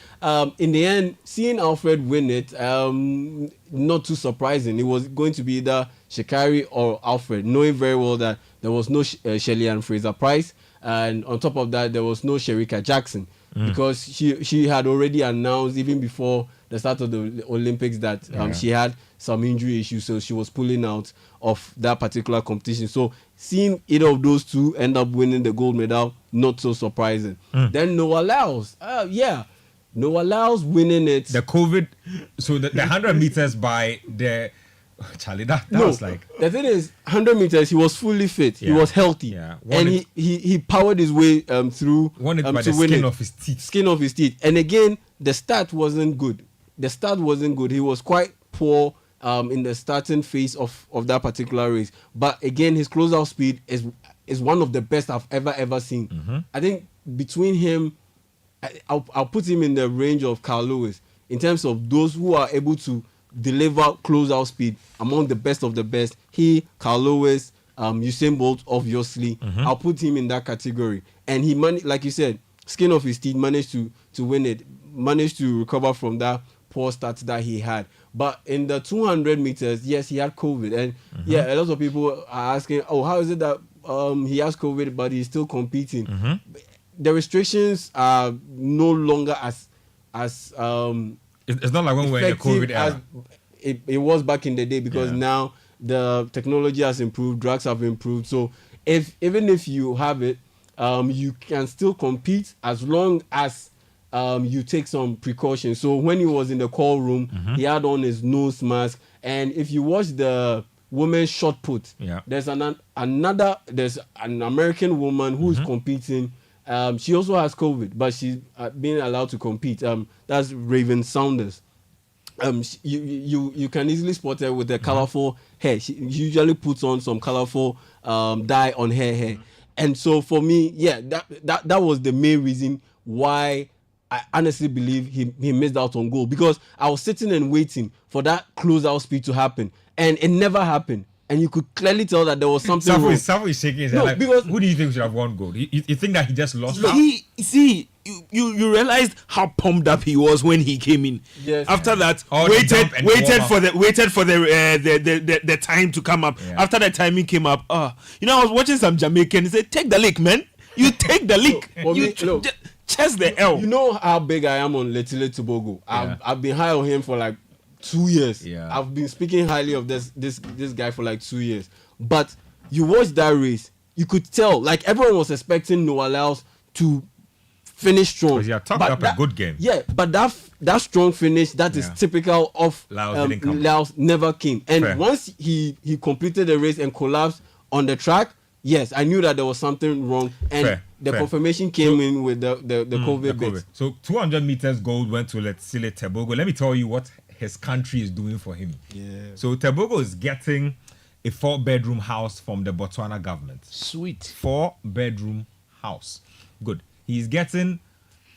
in the end, seeing Alfred win it, not too surprising. It was going to be either Sha'Carri or Alfred, knowing very well that there was no Shelley-Ann Fraser-Pryce, and on top of that, there was no Shericka Jackson. Because she had already announced even before the start of the Olympics that she had some injury issues, so she was pulling out of that particular competition. So seeing either of those two end up winning the gold medal, not so surprising. Then Noah Lyles, Noah Lyles winning it. The COVID, so the 100 meters by the. Charlie, that was like. The thing is, 100 meters, he was fully fit. He was healthy. And he powered his way through. Won it by the skin of his teeth. Skin of his teeth. And again, the start wasn't good. He was quite poor in the starting phase of that particular race. But again, his closeout speed is one of the best I've ever seen. I think between him, I'll put him in the range of Carl Lewis in terms of those who are able to deliver closeout speed among the best of the best. He, Carl Lewis, Usain Bolt, obviously. I'll put him in that category. And he like you said, skin of his teeth, managed to win it, managed to recover from that poor start that he had. But in the 200 meters, yes, he had COVID. And a lot of people are asking, how is it that he has COVID but he's still competing? The restrictions are no longer as it's not like when we're in the COVID era. It was back in the day, because now the technology has improved, drugs have improved. So even if you have it, you can still compete as long as you take some precautions. So when he was in the call room, he had on his nose mask. And if you watch the women's shot put, there's an American woman who's competing. She also has COVID, but she's being allowed to compete. That's Raven Saunders. You can easily spot her with the colorful hair. She usually puts on some colorful dye on her hair. And so for me, that was the main reason why I honestly believe he missed out on goal, because I was sitting and waiting for that closeout speed to happen, and it never happened. And you could clearly tell that there was something wrong. Safu is shaking his head. Like, because who do you think should have won gold? You think that he just lost? You realized how pumped up he was when he came in. Yes. After that, waited for the time to come up. After the timing came up, I was watching some Jamaican. He said, "Take the lick, man. You take the lick. Chest the L." You know how big I am on Letile Tobago. I've been high on him for like 2 years. I've been speaking highly of this guy for like 2 years. But you watch that race, you could tell, like, everyone was expecting Noah Lyles to finish strong. Because he had talked up a good game. Yeah, but that strong finish that is typical of Lyles never came. And once he completed the race and collapsed on the track, yes, I knew that there was something wrong. And confirmation came in with the COVID bit. So 200 meters gold went to Letile Tobago. Let me tell you what his country is doing for him. So Tobago is getting a 4-bedroom house from the Botswana government. Sweet. 4-bedroom house. Good. He's getting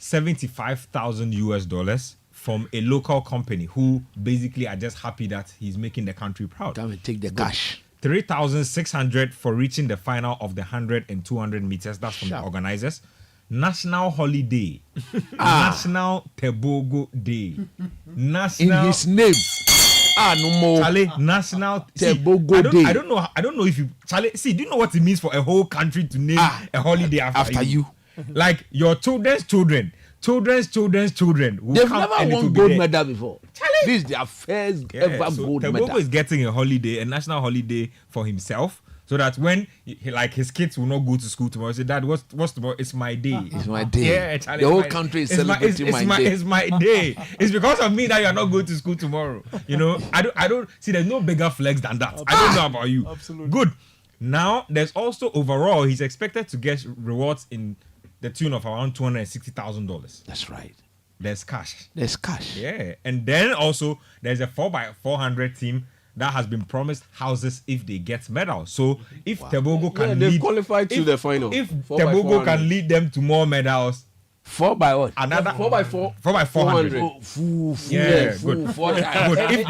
$75,000 from a local company who basically are just happy that he's making the country proud. Come and take the cash. 3,600 for reaching the final of the 100 and 200 meters. That's from the organizers. National holiday. National Tebogo Day. National. In his name. No more. Charlie, National Tebogo Day. I don't know if you, Charlie, see, do you know what it means for a whole country to name a holiday after you? Like your children's children will They've come never and it will won be gold there. medal before. Charlie. This is their first ever So gold Tebogo medal. is getting a holiday, a national holiday for himself, so that when like his kids will not go to school tomorrow, say, Dad, what's tomorrow? It's my day. It's my day. Yeah, Charlie, the whole my- country is it's celebrating my day. It's my day. It's because of me that you are not going to school tomorrow. You know, I don't see. There's no bigger flex than that. I don't know about you. Absolutely. Good. Now there's also overall he's expected to get rewards in the tune of around $260,000. That's right. There's cash. There's cash. Yeah, and then also there's a 4x400 team that has been promised houses if they get medals. So if Tebogo can they've lead, qualified to the final. If 4 by Tebogo 400. can lead them to more medals, 4 by what? another 4x4. 4x400. 400. Yeah, Fool, good. four Good. times. If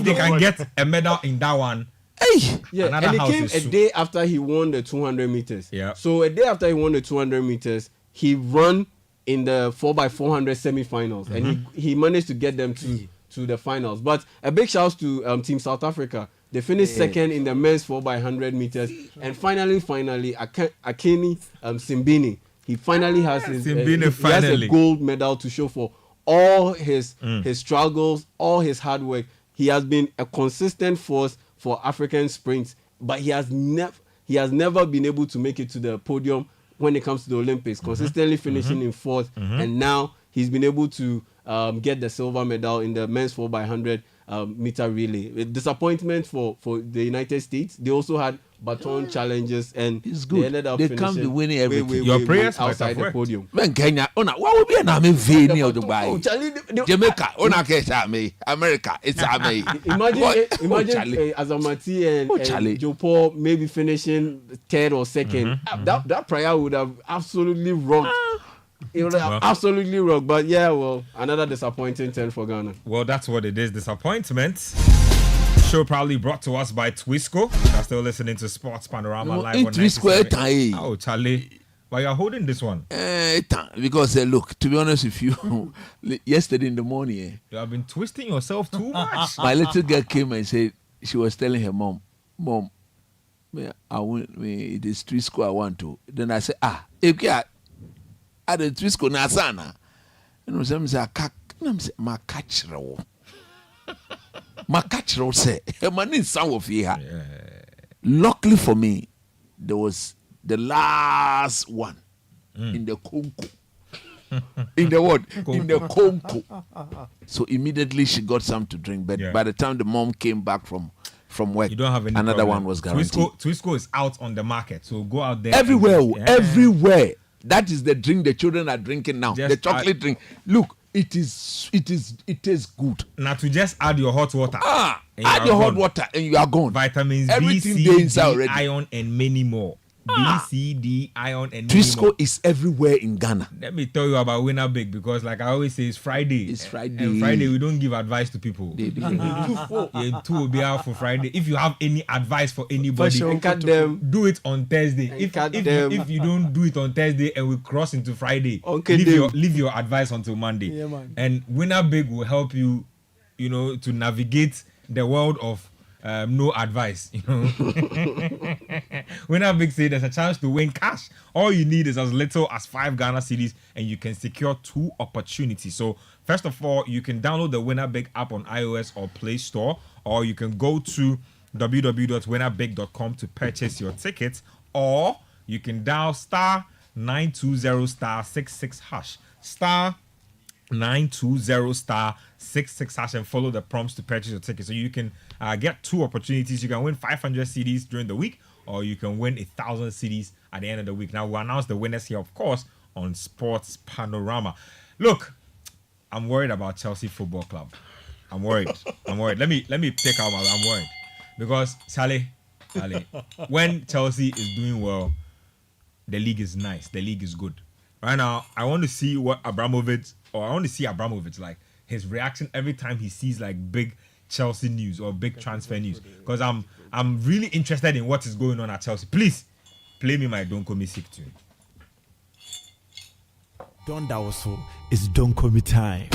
they can get a medal in that one, Hey, Yeah, Another and it house came is a soon. day after he won the 200 meters. Yeah. So a day after he won the 200 meters, he ran in the 4x400 semi-finals, and he managed to get them to the finals. But a big shout to Team South Africa. They finished second in the men's 4x100 meters, and finally, Akeni Simbini. He finally has his Simbini he has finally. a gold medal to show for all his struggles, all his hard work. He has been a consistent force for African sprints, but he has never been able to make it to the podium when it comes to the Olympics, consistently finishing in fourth, and now he's been able to get the silver medal in the men's 4x100 meter relay. A disappointment for the United States. They also had baton challenges, and It's good. they ended up They can't finishing be winning everything. Your prayers might outside have the worked. podium. when Kenya, what would be an army vein of Dubai? Charlie, Jamaica, me. America, it's me. Imagine Azamati and Charlie. Joe Paul maybe finishing third or second. That prayer would have absolutely rocked. It would have absolutely rocked. But yeah, well, another disappointing 10 for Ghana. well, that's what it is. Disappointment. Show probably brought to us by Twisco. You're still listening to Sports Panorama live on Twisco, 97. Oh, Charlie. But you're holding this one. Because look, to be honest with you, yesterday in the morning, You have been twisting yourself too much. my little girl came and said she was telling her mom, it is Twisco I want to. Then I said, if you are at the Twisco Nasana, and I said, my catch roll. My catch roll say, man in some of here. Luckily for me, there was the last one in the Congo. In the what? In the Congo. So immediately she got some to drink. But by the time the mom came back from work, You don't have any another problem. one was guaranteed. Twisco is out on the market, so go out there. Everywhere, and- everywhere. That is the drink the children are drinking now. Just the chocolate drink. Look, it tastes good. Now to just add your hot water. and you Add are your hot gone. water and you are gone. Vitamins Everything B, there C, is D, already. iron, and many more. B, C, D, iron, and many Twisco more. is everywhere in Ghana. Let me tell you about Winner Big, because like I always say, it's Friday. It's Friday. And Friday, we don't give advice to people. Yeah, two will be out for Friday. If you have any advice for anybody, Cut them. do it on Thursday. If them. you don't do it on Thursday and we cross into Friday, Okay, leave your advice until Monday. Yeah, man. And Winner Big will help you, to navigate the world of no advice. Winner Big say there's a chance to win cash. All you need is as little as 5 Ghana cedis, and you can secure 2 opportunities. So first of all, you can download the Winner Big app on iOS or Play Store, or you can go to www.winnerbig.com to purchase your tickets, or you can dial *920*66# *920*66# and follow the prompts to purchase your ticket. So you can get 2 opportunities. You can win 500 CDs during the week, or you can win 1,000 CDs at the end of the week. Now we'll announce the winners here, of course, on Sports Panorama. Look, I'm worried about Chelsea Football Club. I'm worried. Let me take out I'm worried because Charlie, when Chelsea is doing well, the league is nice. The league is good. Right now, I want to see Abramovich, like his reaction every time he sees like big Chelsea news or big transfer news, because I'm really interested in what is going on at Chelsea. Please play me my Don't Call Me Sick tune. Don Dawoso, it's Don't Call Me time.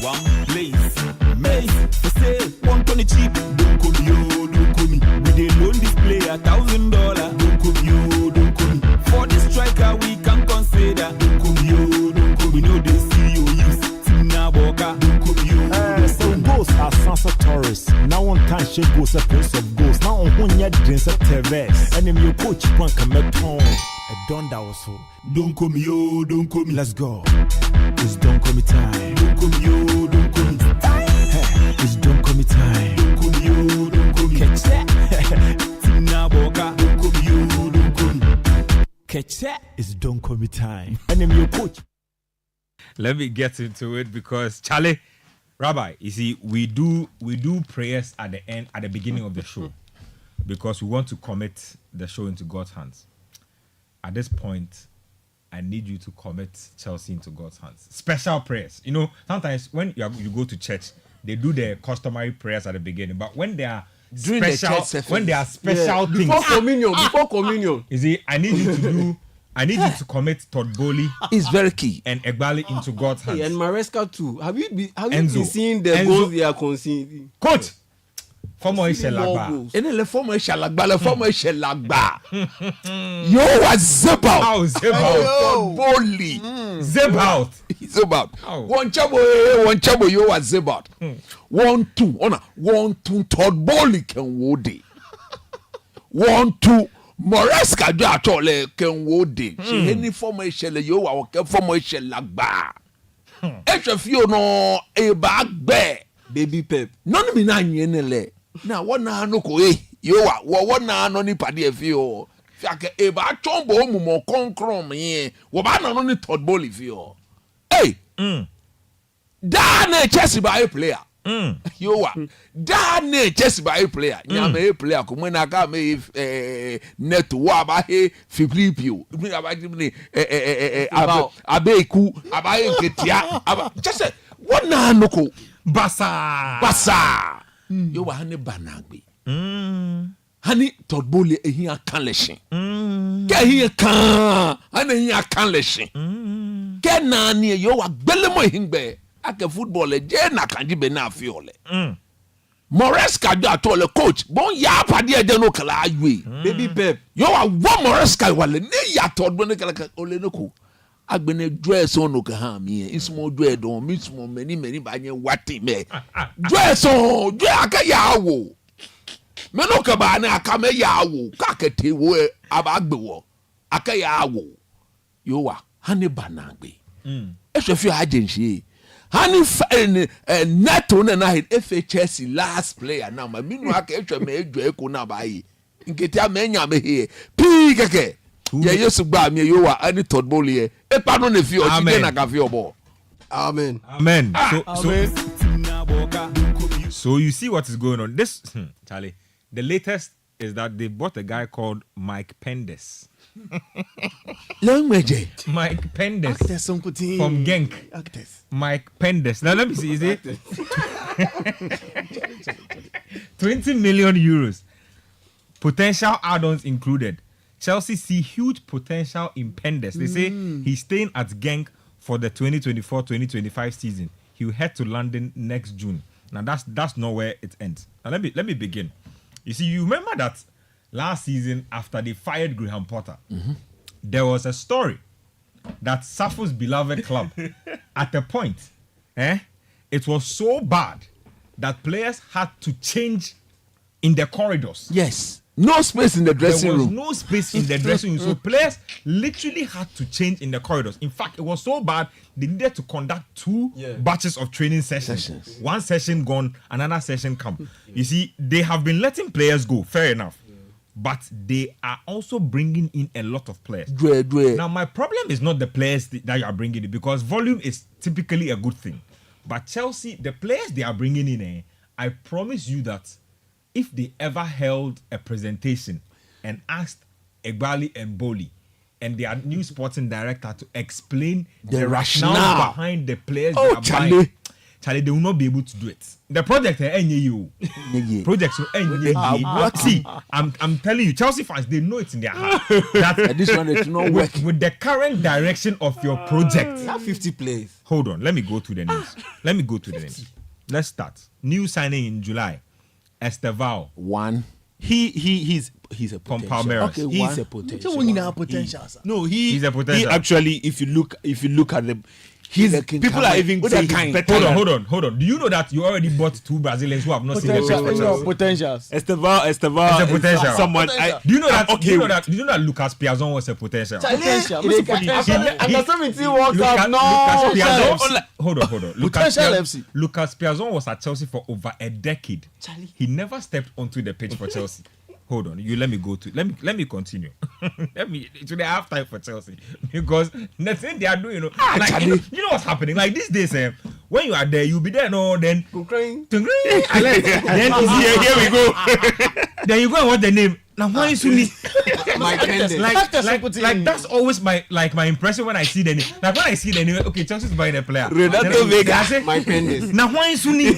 One place, Mace, for sale, one ton cheap. Don't call me, yo, don't call me. We dey loan this player $1,000. Don't call me, yo, don't call me. For the striker, we can consider. Don't call me, yo, don't call me. We know they see you use Tina Boka. Don't call me, yo. So goals are Sansa Torres. Now on time she goes a place of goals. Now on one yard drinks a Tevez. And then your coach one come at home. Don Dawoso. Don't call me, yo, don't call me. Let's go. It's Don't Call Me time. Don't call me, yo, don't call me. Hey, it's Don't Call Me time. Don't call me, yo, don't call me. Catch that. Tina Boka. Don't call me, yo, don't call me. Catch that. It's Don't Call Me time. And then your coach. Let me get into it because Charlie, Rabbi, you see, we do prayers at the beginning of the show because we want to commit the show into God's hands. At this point, I need you to commit Chelsea into God's hands. Special prayers. You know, sometimes when you go to church, they do their customary prayers at the beginning. But when they are During the church service. when they are special things, Before communion. you see, I need you to commit Todd Bowley It's very key. and Egbali into God's hands. And Maresca too. Have you been Enzo. seeing the Enzo. goals they are conceding? Coach, Fomo Ishelagba. Goals. Ene le former Shalagba, le former Shalagba. Yo, what's zip out? How zip out? Bowley. Zip out. Zip out. How? One chabo, yo, what's zip out? 1-2, Todd Bowley can woody. 1-2, Moresca do at all can woody. She any former Shell, yo, our former Shalagba. HFU no a back bear. Baby Pep. None me na yenele. Na wana no ko yo wa wana no ni pade afi o. Fiake e ba chombo mu mo konkrom ye. Wo ba na no ni Todd Bowley fi o. Hey. Da na Chelsea ba a player. Yo wa. Da na Chelsea ba a player. Nya me a player ko mo na ka me net wa ba he Filipio. Me ba ni abeku aba enketia aba. Just wana no ko Basa. You were honey banagbe. Honey Todd Bowley a can lesson. Get here can honey a can lesson. Get nani you are bellemo hingbe. I can football a jena can you be na fiole. Moresca do at all a coach. Bon ya padia de no kala aywe. Baby Pep. You are one Moresca wale ne ya Todd Bowley kala ole no ko. Agbene dress on no kaham here. It's more dread on me small many banye wati me. Dress on dre aka yawo. Me no ka ba na aka me yawo. Kakete wo abagbe wo. Aka yawo. Yo wa hani banagbe. Ehwefi agency. Hani neto na hit FA Chelsea last player now. Ma minu aka ehwe me edwa eko na ba yi. Nketi amenya me here. Pi keke. Yeah, yes, but me you are any Todd Bowley. E pano ne fi o ti na ka fi obo. Amen. Amen. So you see what is going on. This Charlie, the latest is that they bought a guy called Mike Pendes. Language. Mike Pendes Actors, some good thing. from Genk. Actors. Mike Pendes. Now let me see. Is it 20 million euros? Potential add-ons included. Chelsea see huge potential in Pendes. They say he's staying at Genk for the 2024-2025 season. He will head to London next June. Now that's not where it ends. Now let me begin. You see, you remember that last season after they fired Graham Potter, there was a story that Safo's beloved club at a point, it was so bad that players had to change in the corridors. Yes. No space in the dressing room. There was no space in the dressing room. So players literally had to change in the corridors. In fact, it was so bad, they needed to conduct two batches of training sessions. One session gone, another session come. You see, they have been letting players go, fair enough. But they are also bringing in a lot of players. Now, my problem is not the players that you are bringing in, because volume is typically a good thing. But Chelsea, the players they are bringing in, I promise you that if they ever held a presentation and asked Egbali and Bowley and their new sporting director to explain the rationale behind the players they are buying, Charlie, they will not be able to do it. The project projects see, I'm telling you, Chelsea fans, they know it's in their heart that this one is not working with the current direction of your project. Have 50 players. Hold on, let me go to the names. Let's start. New signing in July, Estevao. One. He's a From potential. Palmeiras. Okay, He's a Which potential. one in our potential, sir? No, He's a potential. He actually, if you look at them, people are even saying he's better. Hold on. Do you know that you already bought 2 Brazilians who have not seen the pitch for Chelsea? Potentials. Estevao It's a potential. is someone. Potential. Do you know that? Okay. Do you know that Lucas Piazon was a potential? Potential. Under 17 World Cup. No. Hold on. Potential FC. Lucas Piazon was at Chelsea for over a decade. He never stepped onto the pitch for Chelsea. Hold on, let me continue. Today I have time for Chelsea because the thing they are doing, you know what's happening. Like these days, when you are there, you'll be there. No, then then here we go. Then you go and watch the name. Now why is Suni? Like that's always my impression when I see the name. Like when I see the name, okay, Chelsea's buying a player. Renato Vega. My pendants. Now why is Suni?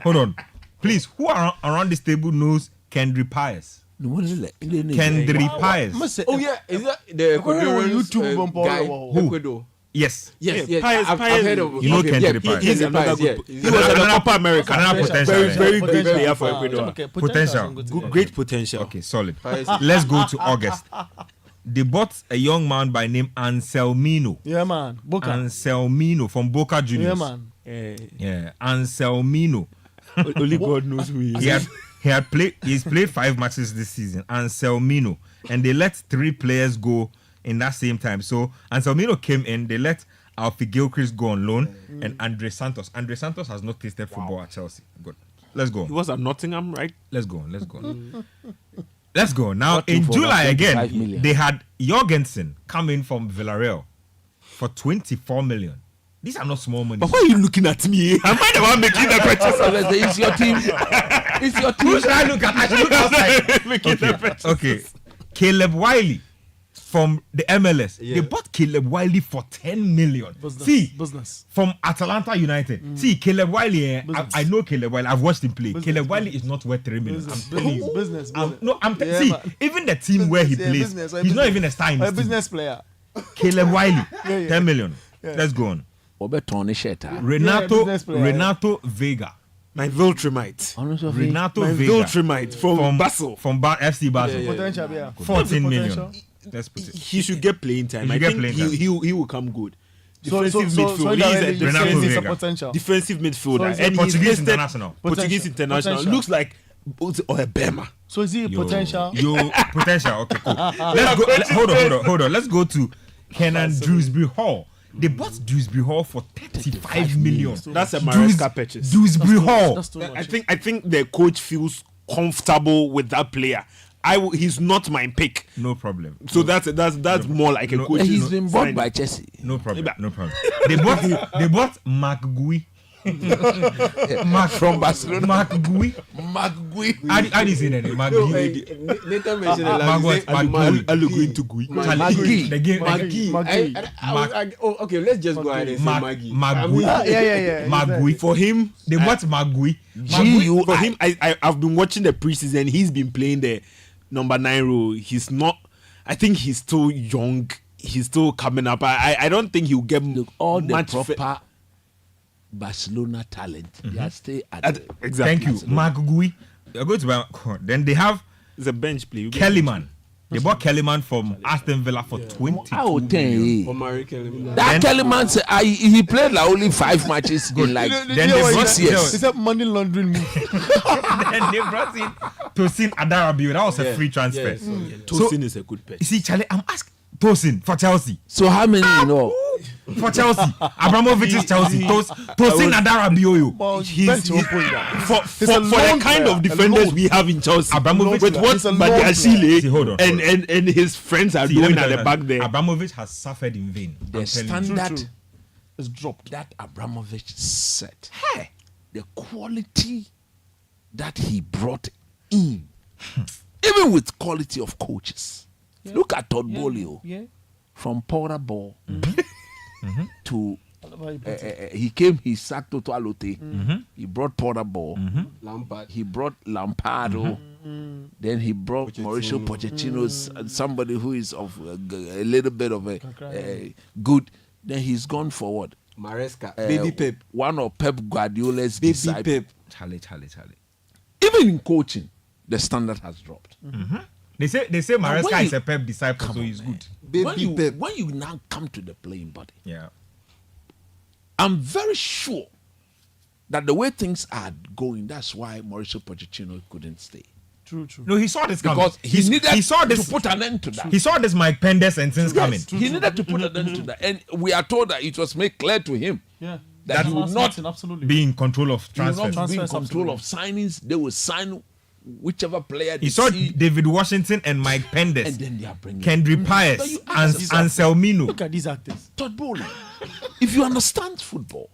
Hold on. Please, who around this table knows Kendry Pius? Kendry Pius. Oh yeah, is that the Ecuadorian YouTube guy? Who? Ecuador. Yes. Yes. I've heard of. You know Kendry Pius. He's another good. He was at the Copa America. Another potential. Very great player for Ecuador. Potential. Great potential. Okay, solid. Let's go to August. They bought a young man by name Anselmino. Yeah, man. Boca. Anselmino from Boca Juniors. Yeah, man. Yeah, Anselmino. Only God knows who he is. He's played 5 matches this season. Anselmino, and they let 3 players go in that same time. So Anselmino came in. They let Alfie Gilchrist go on loan, and Andre Santos. Andre Santos has not tasted football at Chelsea. Good. Let's go. He was at Nottingham, right? Let's go. Let's go. Now in July again, they had Jorgensen come in from Villarreal for 24 million. These are not small money. But why are you looking at me? Am I the one making the purchase? It's your team. It's your team. Who should I look at? I should look outside. Making the purchase. Okay. Caleb Wiley from the MLS. Yeah. They bought Caleb Wiley for 10 million. Business. From Atalanta United. See, Caleb Wiley, I know Caleb Wiley. I've watched him play. Caleb Wiley is not worth 3 million. I'm telling you. Business. See, even the team where he plays, he's not even a star in his A team. business player. Caleb Wiley, 10 million. Let's go on. Renato Vega. My Viltrimite. Renato My Vega. Viltrimite from Basel. From FC Basel. Potential, yeah. 14 million. Let's put it. He should get playing time. He I should get think playing time. he will come good. So Defensive midfielder. He's a Renato he's a Vega. potential. defensive midfielder. So he's a And he's Portuguese listed international. Portuguese international. Potential. Looks like Bema. So is he a potential? Potential. Okay, cool. Let's go. Hold on. Let's go to Kenan Dewsbury Hall. They bought Dewsbury Hall for 35 million. That's a Maresca purchase. Dewsbury Hall. That's too much. I think the coach feels comfortable with that player. He's not my pick. No problem. So that's more like a coach. He's been bought by Chelsea. No problem. They bought McGui. From Barcelona. McGui. How do you say that name? McGui. Nathan mentioned it like Going to Gui. Okay, let's just go ahead and say Maggie. Magui. Yeah. Magui. For him, They bought Magui. for him, I've been watching the preseason. He's been playing the number 9 role. He's not. I think he's still young. He's still coming up. I don't think he'll get All the much proper Barcelona talent. They are still exactly. Thank you. Magui. They're going to buy. Then they have It's a bench play. Kellyman. They bought Kellyman from Aston Villa for 22 I would tell million. you. Omari Kelly. That Kellyman said he played like only 5 matches in like Then they brought 6 years. It's a money laundering move. Then they brought in Tosin Adarabioyo. That was a free transfer. Yes. Tosin is a good pitch. You see, Charlie, I'm asking Tosin for Chelsea. So how many you know? For Chelsea. Abramovich's Chelsea. Tosin Adarabioyo. For the kind of defenders we have in Chelsea, Abramovich with what He's a Badiashile See, hold on. and his friends are doing at the back there. Abramovich has suffered in vain. The I'm telling you. standard It's dropped. that Abramovich set. The quality that he brought in, even with quality of coaches. Look at Todd Bolio Yeah. from Powder Ball to He came, he sacked Toto Alote. He brought Porter Ball. Lampard. He brought Lampardo. Then he brought Mauricio Pochettino, somebody who is of a little bit of a good. Then he's gone forward. Maresca. Baby Pep. One of Pep Guardiola's Baby disciples. Pep. Charlie. Even in coaching, the standard has dropped. They say Maresca when is a Pep disciple, so he's good. Baby Pep. When you now come to the playing body, Yeah. I'm very sure that the way things are going, that's why Mauricio Pochettino couldn't stay. True. No, he saw this coming. Because he needed he saw this to put an end to that. He saw this Mike Pender sentence coming. He needed to put an end to that. And we are told that it was made clear to him Yeah. that he would not absolutely Be in control of He will transfers. not be in Transfers, control of signings. They will sign whichever player they He saw see, David Washington and Mike Penders, and then they are bringing Kendrick But Pius, you and ask yourself- Anselmino. Look at these actors. Todd Bowley. If you understand football,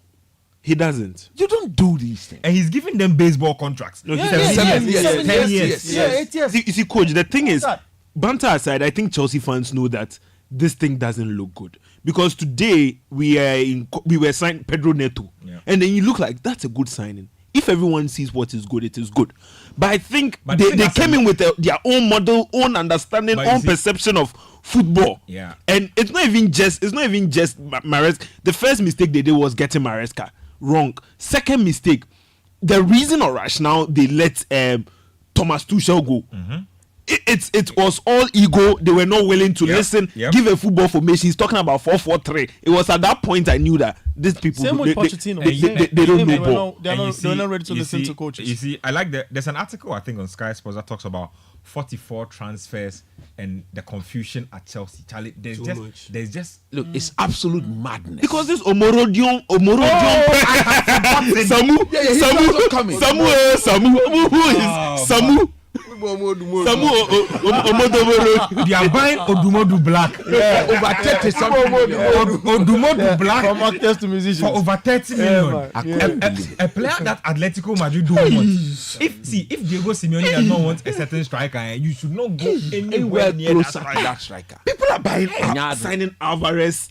He doesn't. you don't do these things. And he's giving them baseball contracts. No, Yeah, he's yeah, 7 yeah, years. yeah, 10 yes, years. yes, yeah, 8 years. You see, coach, the thing is, that? banter aside, I think Chelsea fans know that this thing doesn't look good because today we were signed Pedro Neto, Yeah. and then you look like that's a good signing. If everyone sees what is good, it is good. But I think But they that's came in with their own model, own understanding, But you own see- perception of football. Yeah. And it's not even just Maresca. The first mistake they did was getting Maresca wrong. Second mistake, the reason or rationale they let Thomas Tuchel go. It was all ego. They were not willing to Yep, listen, yep. give a football formation. He's talking about 4-4-3. It was at that point I knew that these people Same with Pochettino. they don't know ball. They're And you not ready to you listen see- to coaches. You see, I like there's an article I think on Sky Sports that talks about 44 transfers and the confusion at Chelsea. Charlie, there's just Look, it's absolute madness. Because this Omorodion he's also coming. Samu, who is Samu? they are buying Odumodu Black. Over 30 something. Odumodu Black From actors to musicians. for over 30 million. man. I couldn't believe it. A player that Atletico Madrid don't want. If Diego Simeone does not want a certain striker, you should not go anywhere Anywhere near that closer to striker. that striker. People are buying Nyado. signing Alvarez.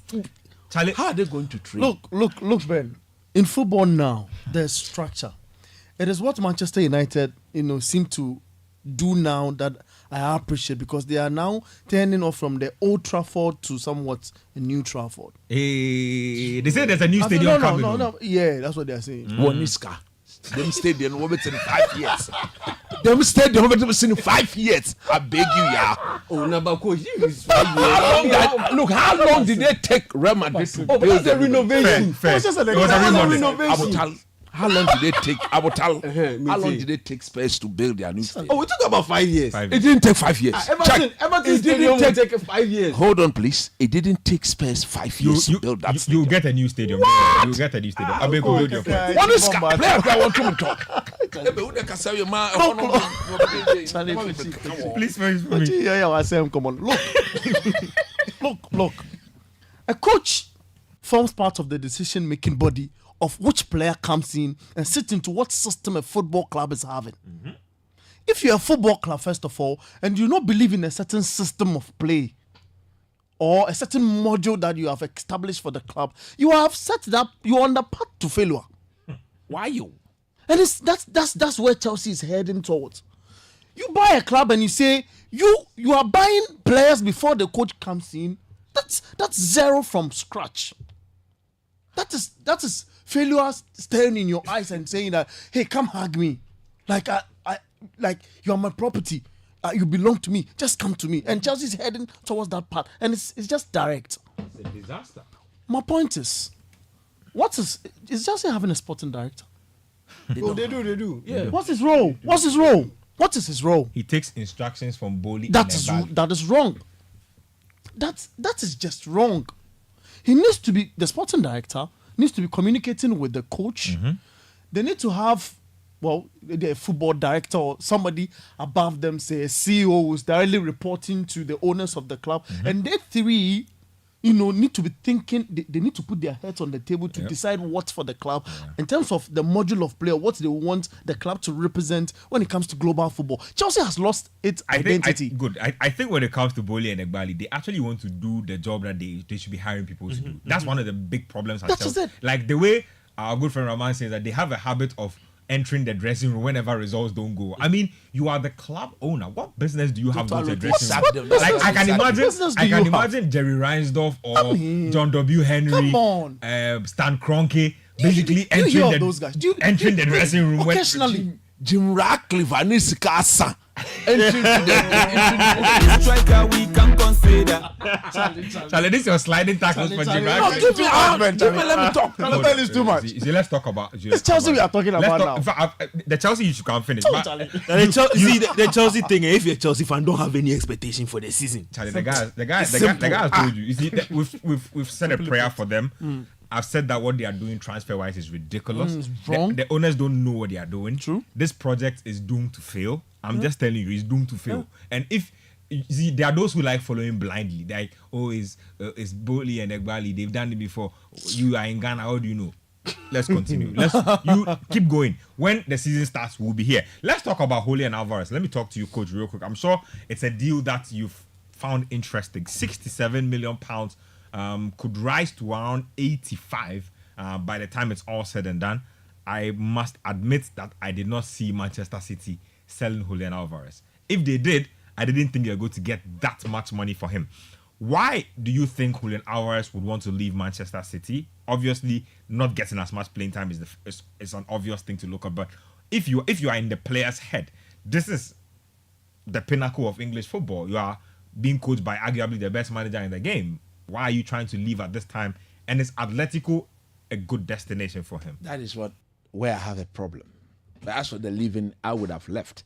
Charlie, How are they going to train? Look, Ben. In football now, there's structure. It is what Manchester United, seem to do now that I appreciate because they are now turning off from the Old Trafford to somewhat a New Trafford. they say there's a new I said, stadium coming. no. Yeah, that's what they are saying. Woniska. Them stayed in Robertson 5 years. Them stayed in Robertson 5 years. I beg you, yeah. Oh, number coach. How long did they take Real Madrid to build the renovation. Fair. It's just an It was a example. remodeling. How long did they take? How long see. did they take Spurs to build their new stadium? Oh, we talk about 5 years. Five It didn't take 5 years. Everton It Stadium will didn't take 5 years. Hold on, please. It didn't take Spurs 5 years to build that you stadium. get a new stadium. You get a new stadium. I beg you, hold your point. Woniska, players I want to talk. Please, please, But please. yeah, I say, come on. Look. A coach forms part of the decision-making body of which player comes in and sits into what system a football club is having. If you're a football club, first of all, and you not believe in a certain system of play or a certain module that you have established for the club, you have set it up, you're on the path to failure. Why you? And that's where Chelsea is heading towards. You buy a club and you say you are buying players before the coach comes in. That's zero from scratch. That is failure staring in your eyes and saying that, hey, come hug me, like you are my property, you belong to me. Just come to me. And Chelsea is heading towards that path, and it's just direct. It's a disaster. My point is Chelsea having a sporting director? Oh, they do. Yeah. What's his role? What is his role? He takes instructions from Boli. That is wrong. That is just wrong. He needs to be the sporting director. Needs to be communicating with the coach. They need to have the football director or somebody above them, say a CEO who's directly reporting to the owners of the club, and they three need to be thinking. They need to put their heads on the table to decide what's for the club in terms of the module of player, what they want the club to represent when it comes to global football. Chelsea has lost its identity. I think when it comes to Boli and Egbali, they actually want to do the job that they should be hiring people to do. That's one of the big problems. At Chelsea. It. Like the way our good friend Rahman says that they have a habit of entering the dressing room whenever results don't go. I mean, you are the club owner. What business do you have going to the dressing room? Like I can imagine Jerry Reinsdorf or John W. Henry, Stan Kroenke, basically entering the dressing room. Occasionally, Jim Ratcliffe and Nisikasa. Striker we can consider. Charlie, this is your sliding tackles for Jim Ratcliffe. Give me let me talk. It's too much. See, let's talk about. It's Chelsea we are talking about now. In fact, the Chelsea you can't finish. The Chelsea thing, if you're a Chelsea fan, don't have any expectation for the season. Charlie, the guy has told you. You see, we've said a prayer for them. I've said that what they are doing transfer-wise is ridiculous. It's wrong. The owners don't know what they are doing. True. This project is doomed to fail. I'm just telling you, it's doomed to fail. And if you see, there are those who like following blindly. Like, it's Boli and Egbali. They've done it before. You are in Ghana. How do you know? Let's continue. You keep going. When the season starts, we'll be here. Let's talk about Julian Alvarez. Let me talk to you, coach, real quick. I'm sure it's a deal that you've found interesting. £67 million could rise to around 85 by the time it's all said and done. I must admit that I did not see Manchester City selling Julian Alvarez. If they did, I didn't think they were going to get that much money for him. Why do you think Julian Alvarez would want to leave Manchester City? Obviously, not getting as much playing time is an obvious thing to look at. But if you are in the player's head, this is the pinnacle of English football. You are being coached by arguably the best manager in the game. Why are you trying to leave at this time? And is Atletico a good destination for him? That is where I have a problem. But as for the leaving, I would have left.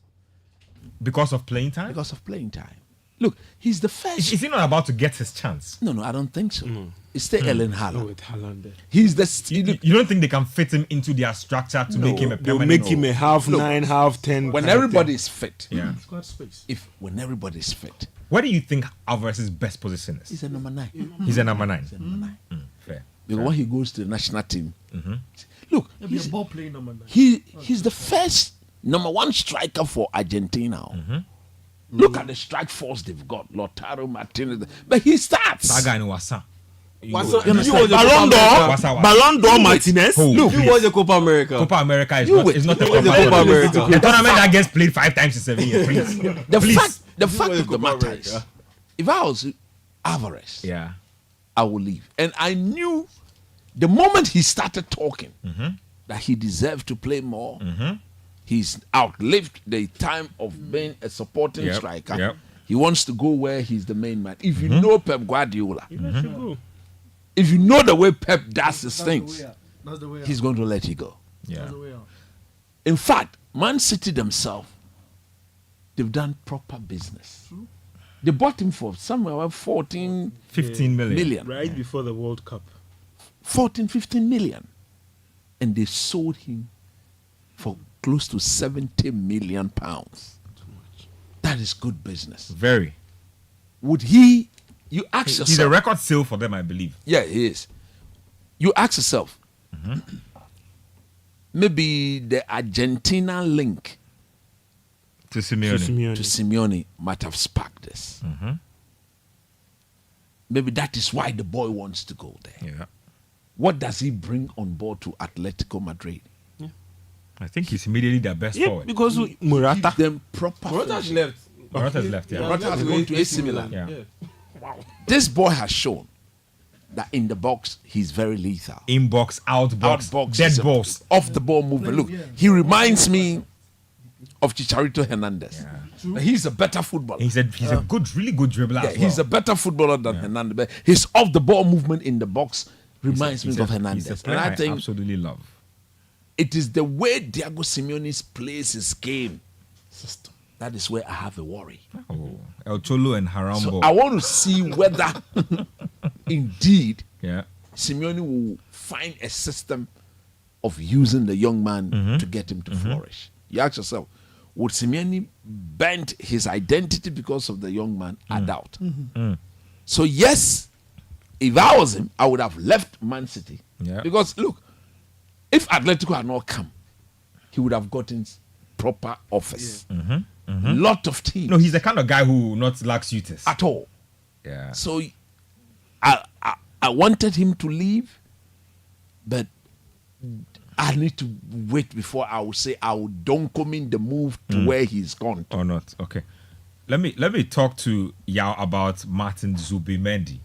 Because of playing time? Because of playing time. Look, he's the first. Is he not about to get his chance? No, I don't think so. It's the Ellen Haaland. With Haaland. He's the. You don't think they can fit him into their structure to make him a They'll permanent? make him a half 9, half 10. When everybody is fit. Yeah. He's got space. When everybody is fit. Where do you think Alvarez's best position is? He's a number 9. He's a number 9. Fair. Because when he goes to the national team, look, He's a ball playing number 9. he's the first number 1 striker for Argentina. Look at the strike force they've got, Lautaro Martinez. But he starts. Saga and Wasa. Ballon d'Or Martinez. Look, Who was the Copa America? Copa America is not a Who was the Copa America? The tournament that gets played 5 times in 7 years. Please. The fact of the matter is, if I was Alvarez, I would leave. And I knew the moment he started talking that he deserved to play more. He's outlived the time of being a supporting striker. He wants to go where he's the main man. If you know Pep Guardiola, if you know the way Pep does his things, he's going to let you go. In fact, Man City themselves, they've done proper business. They bought him for somewhere around 15 million. Right before the World Cup. 15 million. And they sold him for close to 70 million pounds. That is good business. Very. Would he, you ask yourself. He's a record sale for them, I believe. Yeah, he is. You ask yourself, maybe the Argentina link To Simeone might have sparked this. Maybe that is why the boy wants to go there. Yeah. What does he bring on board to Atletico Madrid? I think he's immediately their best forward. Because Morata. Give them proper. Morata's left. Morata's left, Morata has gone to AC Milan. Yeah. This boy has shown that in the box he's very lethal. In box, out box, dead balls. Off the ball movement. Look, he reminds me of Chicharito Hernandez. But he's a better footballer. He's a good, really good dribbler. As well. He's a better footballer than Hernandez. But his off the ball movement in the box reminds me of Hernandez. He's a player and I think absolutely love. it is the way Diego Simeone plays his game system. That is where I have a worry. Oh, El Cholo and Harambo. So I want to see whether indeed Yeah. Simeone will find a system of using the young man to get him to flourish. You ask yourself, would Simeone bend his identity because of the young man? I doubt. So yes, if I was him, I would have left Man City. Yeah. Because look, if Atletico had not come, he would have gotten proper offers. Lot of teams. No, he's the kind of guy who will not lack suitors. At all. Yeah. So I wanted him to leave, but I need to wait before I will say I will don't come in the move to where he's gone to. Or not. Okay. Let me talk to Yao about Martin Zubimendi.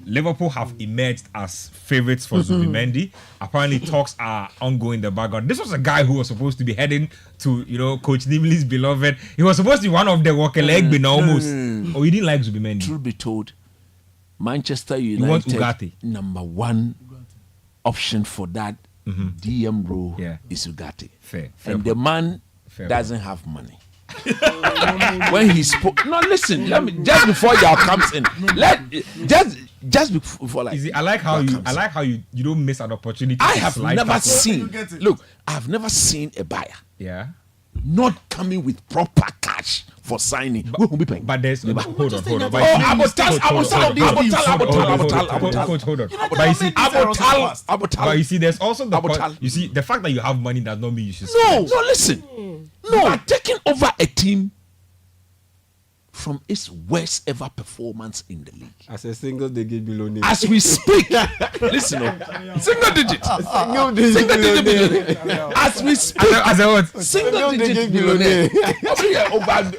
Liverpool have emerged as favourites for Zubimendi. Apparently, talks are ongoing in the background. This was a guy who was supposed to be heading to, Coach Nimley's beloved. He was supposed to be one of the Wakelegbe almost. Oh, you didn't like Zubimendi? Truth be told, Manchester You want United Ugarte? number one option for that DM role is Ugarte. Fair And point. the man Fair doesn't have money. When he spoke, no, listen. Let me just before y'all comes in. Just before like. I like how you don't miss an opportunity. I to have slide never back. seen. Look, I have never seen a buyer Yeah. not coming with proper cash for signing. Who will be paying? But there's hold on. Coach, hold on. But you see, there's also the Abotal. point. You see, the fact that you have money does not mean you should. No, spend. listen. No, you are taking over a team from its worst ever performance in the league. As a single digit billionaire. As we speak, listen, single digit. Single digit billionaire. As we speak, As a what? single digit billionaire. Over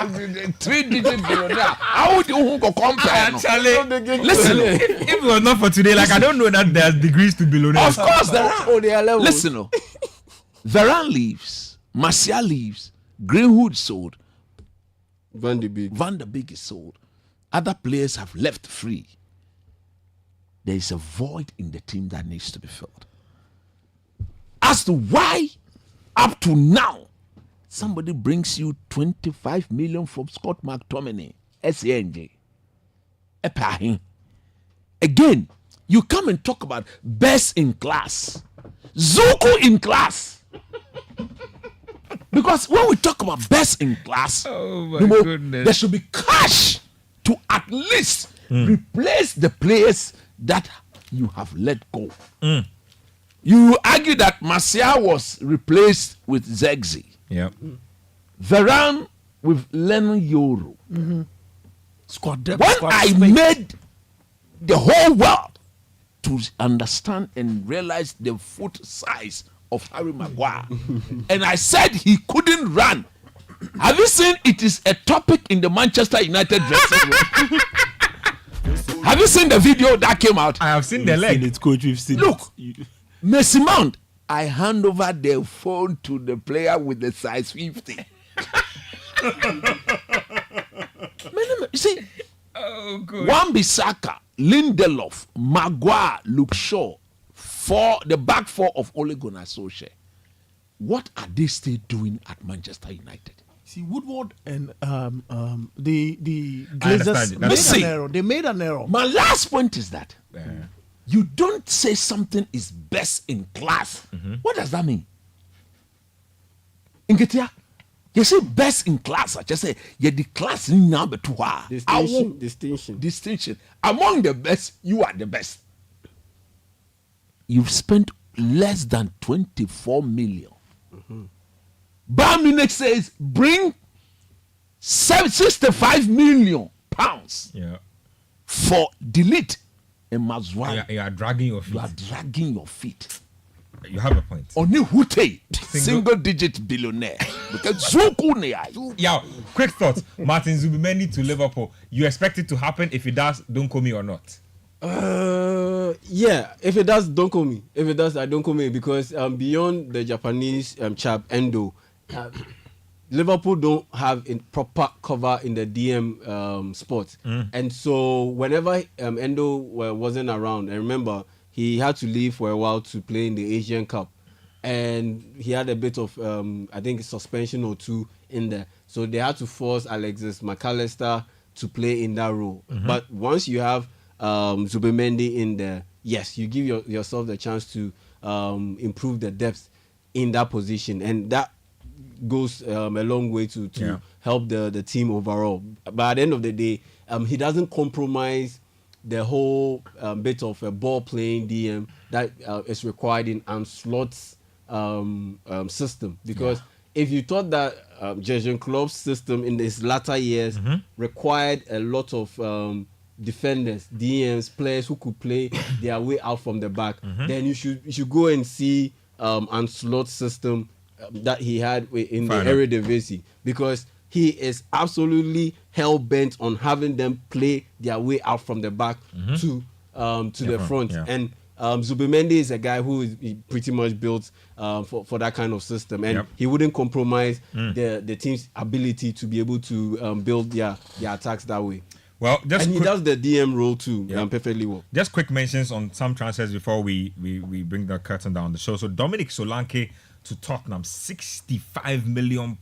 3-digit billionaire. How would you go compare? no? Listen, If it was not for today, like I don't know that there's degrees to billionaires. of course there are. Oh, they are levels. Listen, Varane leaves, Martial leaves, Greenwood sold, Van de Beek. Van der Beek is sold. Other players have left free. There is a void in the team that needs to be filled. As to why, up to now, somebody brings you 25 million from Scott McTominay, SANJ. Again, you come and talk about best in class. Zuko in class. Because when we talk about best in class, goodness. there should be cash to at least replace the players that you have let go. You argue that Martial was replaced with Zegzi, Yeah. Varane with Lennon Yoro. Squad depth. When squad I space. made the whole world to understand and realize the foot size of Harry Maguire, and I said he couldn't run. Have you seen it is a topic in the Manchester United dressing room? Have you seen the video that came out? I have seen the leg. It's coach. We've seen Look, it. Mason Mount, I hand over the phone to the player with the size 50. You see, Oh, good. Wan-Bissaka, Lindelof, Maguire, Luke Shaw, the back four of Ole Gunnar Solskjaer. What are they still doing at Manchester United? See, Woodward and the I understand Glazers it. made That's an fine. error. They made an error. My last point is that Yeah. you don't say something is best in class. What does that mean? Ingetia, you say best in class. I just say you're the class number 2. Distinction. Among the best, you are the best. You've spent less than 24 million. Bayern Munich says bring 65 million pounds Yeah. for delete and Mazwari. You are dragging your feet. You are dragging your feet. You have a point. Only Hute, single digit billionaire. Because Zuku ne ai. Yeah. Quick thoughts. Martin Zubimendi to Liverpool. You expect it to happen? If it does, don't call me or not. Yeah, if it does, don't call me. If it does, don't call me because beyond the Japanese chap Endo, Liverpool don't have a proper cover in the DM spot, and so whenever Endo wasn't around, and remember he had to leave for a while to play in the Asian Cup, and he had a bit of I think suspension or 2 in there, so they had to force Alexis McAllister to play in that role. But once you have Zubimendi in there, yes, you give yourself the chance to improve the depth in that position, and that goes a long way to help the team overall. But at the end of the day, he doesn't compromise the whole bit of a ball playing DM that is required in Ancelot's system. Because if you thought that Jurgen Klopp's system in his latter years required a lot of defenders, DMs, players who could play their way out from the back, then you should go and see Ancelot's system that he had in the Eredivisie, because he is absolutely hell bent on having them play their way out from the back to the front. And Zubimendi is a guy who is pretty much built for that kind of system, and he wouldn't compromise the team's ability to be able to build their attacks that way. Well, and he does the DM role too perfectly well. Just quick mentions on some transfers before we bring the curtain down the show. So Dominic Solanke to Tottenham, £65 million.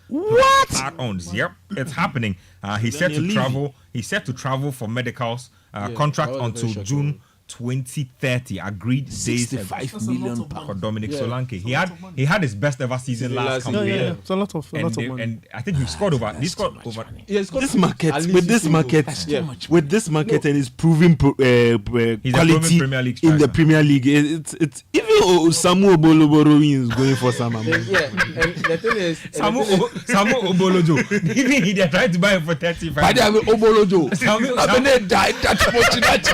What? Add-ons. Yep, it's happening. He's set to travel. He's set to travel for medicals. Contract until June 2030. Agreed days. £65 million for Dominic Solanke. He had his best ever season last campaign. Yeah. It's a lot of money. And I think he scored over. He scored over. This market with this market and his proven quality Premier League in the Premier League. It's even Samu Oboloboro is going for some amount. Yeah, and the thing is, Samu Obolojo. Even he they tried to buy him for 35. By the way, Obolojo. Abene died that fortunate.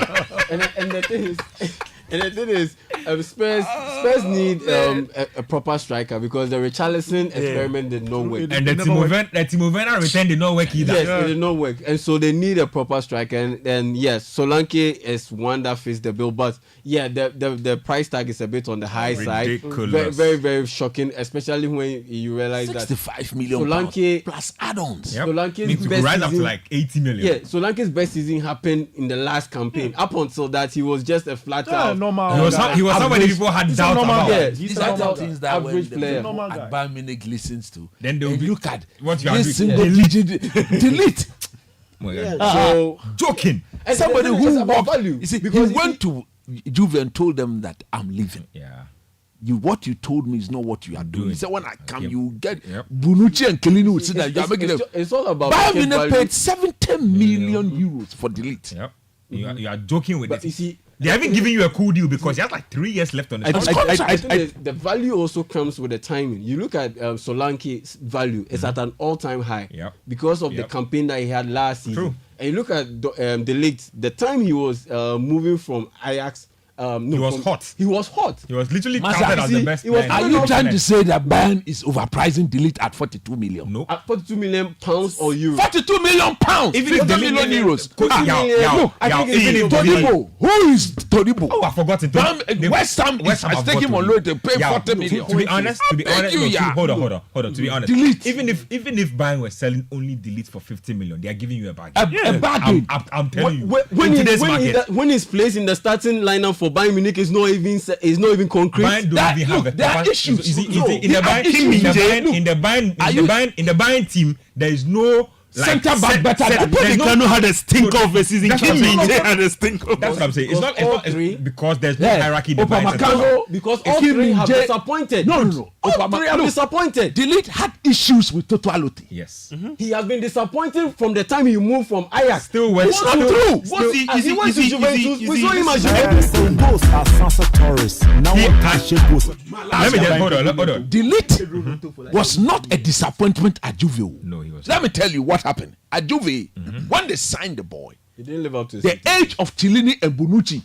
And the thing is, Spurs need a proper striker, because the Richarlison experiment did not work. And the Timo Werner return did not work either. Yes, it did not work. And so they need a proper striker. And yes, Solanke is one that fits the bill. But yeah, the price tag is a bit on the high side. Very, very, very shocking, especially when you realize that £65 million Solanke plus add-ons. Yep. Solanke's best rise up to like 80 million. Yeah, Solanke's best season happened in the last campaign. Up until that, he was just a flat out. Normal. He was somebody people had doubt about. Yeah, These are the things that when average the player. people at Bayern Munich listens to, Then they'll look at what you are this doing. single digit delete. So Joking. and Somebody the thing is who about walked, value, you see, because he went to Juve and told them that I'm leaving. Yeah. What you told me is not what you are doing. He said when I come, you get Yep. Bonucci and Kellini will sit there. You are making them. it's all about Bayern market Munich value. paid 70 million euros for delete. Yep. You are joking with But it. you see, They haven't given you a cool deal because he has like 3 years left on his contract. the value also comes with the timing. You look at Solanke's value; it's at an all-time high because of the campaign that he had last season. True. And you look at the Ligt, the time he was moving from Ajax. He was hot. He was hot. He was literally counted as the best player. Are you trying to say that Bayern is overpricing delete at 42 million? No. At 42 million pounds or euros. 42 million pounds. Even Even if 50 million euros. Todibo. Who is Todibo? Oh, I forgot it. West Ham has taken him on loan to pay 40 million. To be honest, hold on. To be honest, delete. Even if Bayern were selling only delete for 50 million, they are giving you a bargain. A bargain. I'm telling you. When he's placed in the starting lineup for Bayern Munich is not even concrete. Bayern don't even have there are issues. In the Bayern team, there is no center back better than they cannot have a stink of a season. That's what I'm saying. They had a stink of. That's what I'm saying. It's not because there's no hierarchy in the Bayern center. Because all three have disappointed. No. All three have disappointed. Delete had issues with totality. Yes. He has been disappointing from the time he moved from Ajax. Still went. It's not true. He went to Juventus. We saw him at Juventus. Those are Sansa Torres. Now Let me just hold on. Delete was not a disappointment at Juve. No, he was. Let me tell you what happened at Juve when they signed the boy. He didn't live up to The age of Chiellini and Bonucci,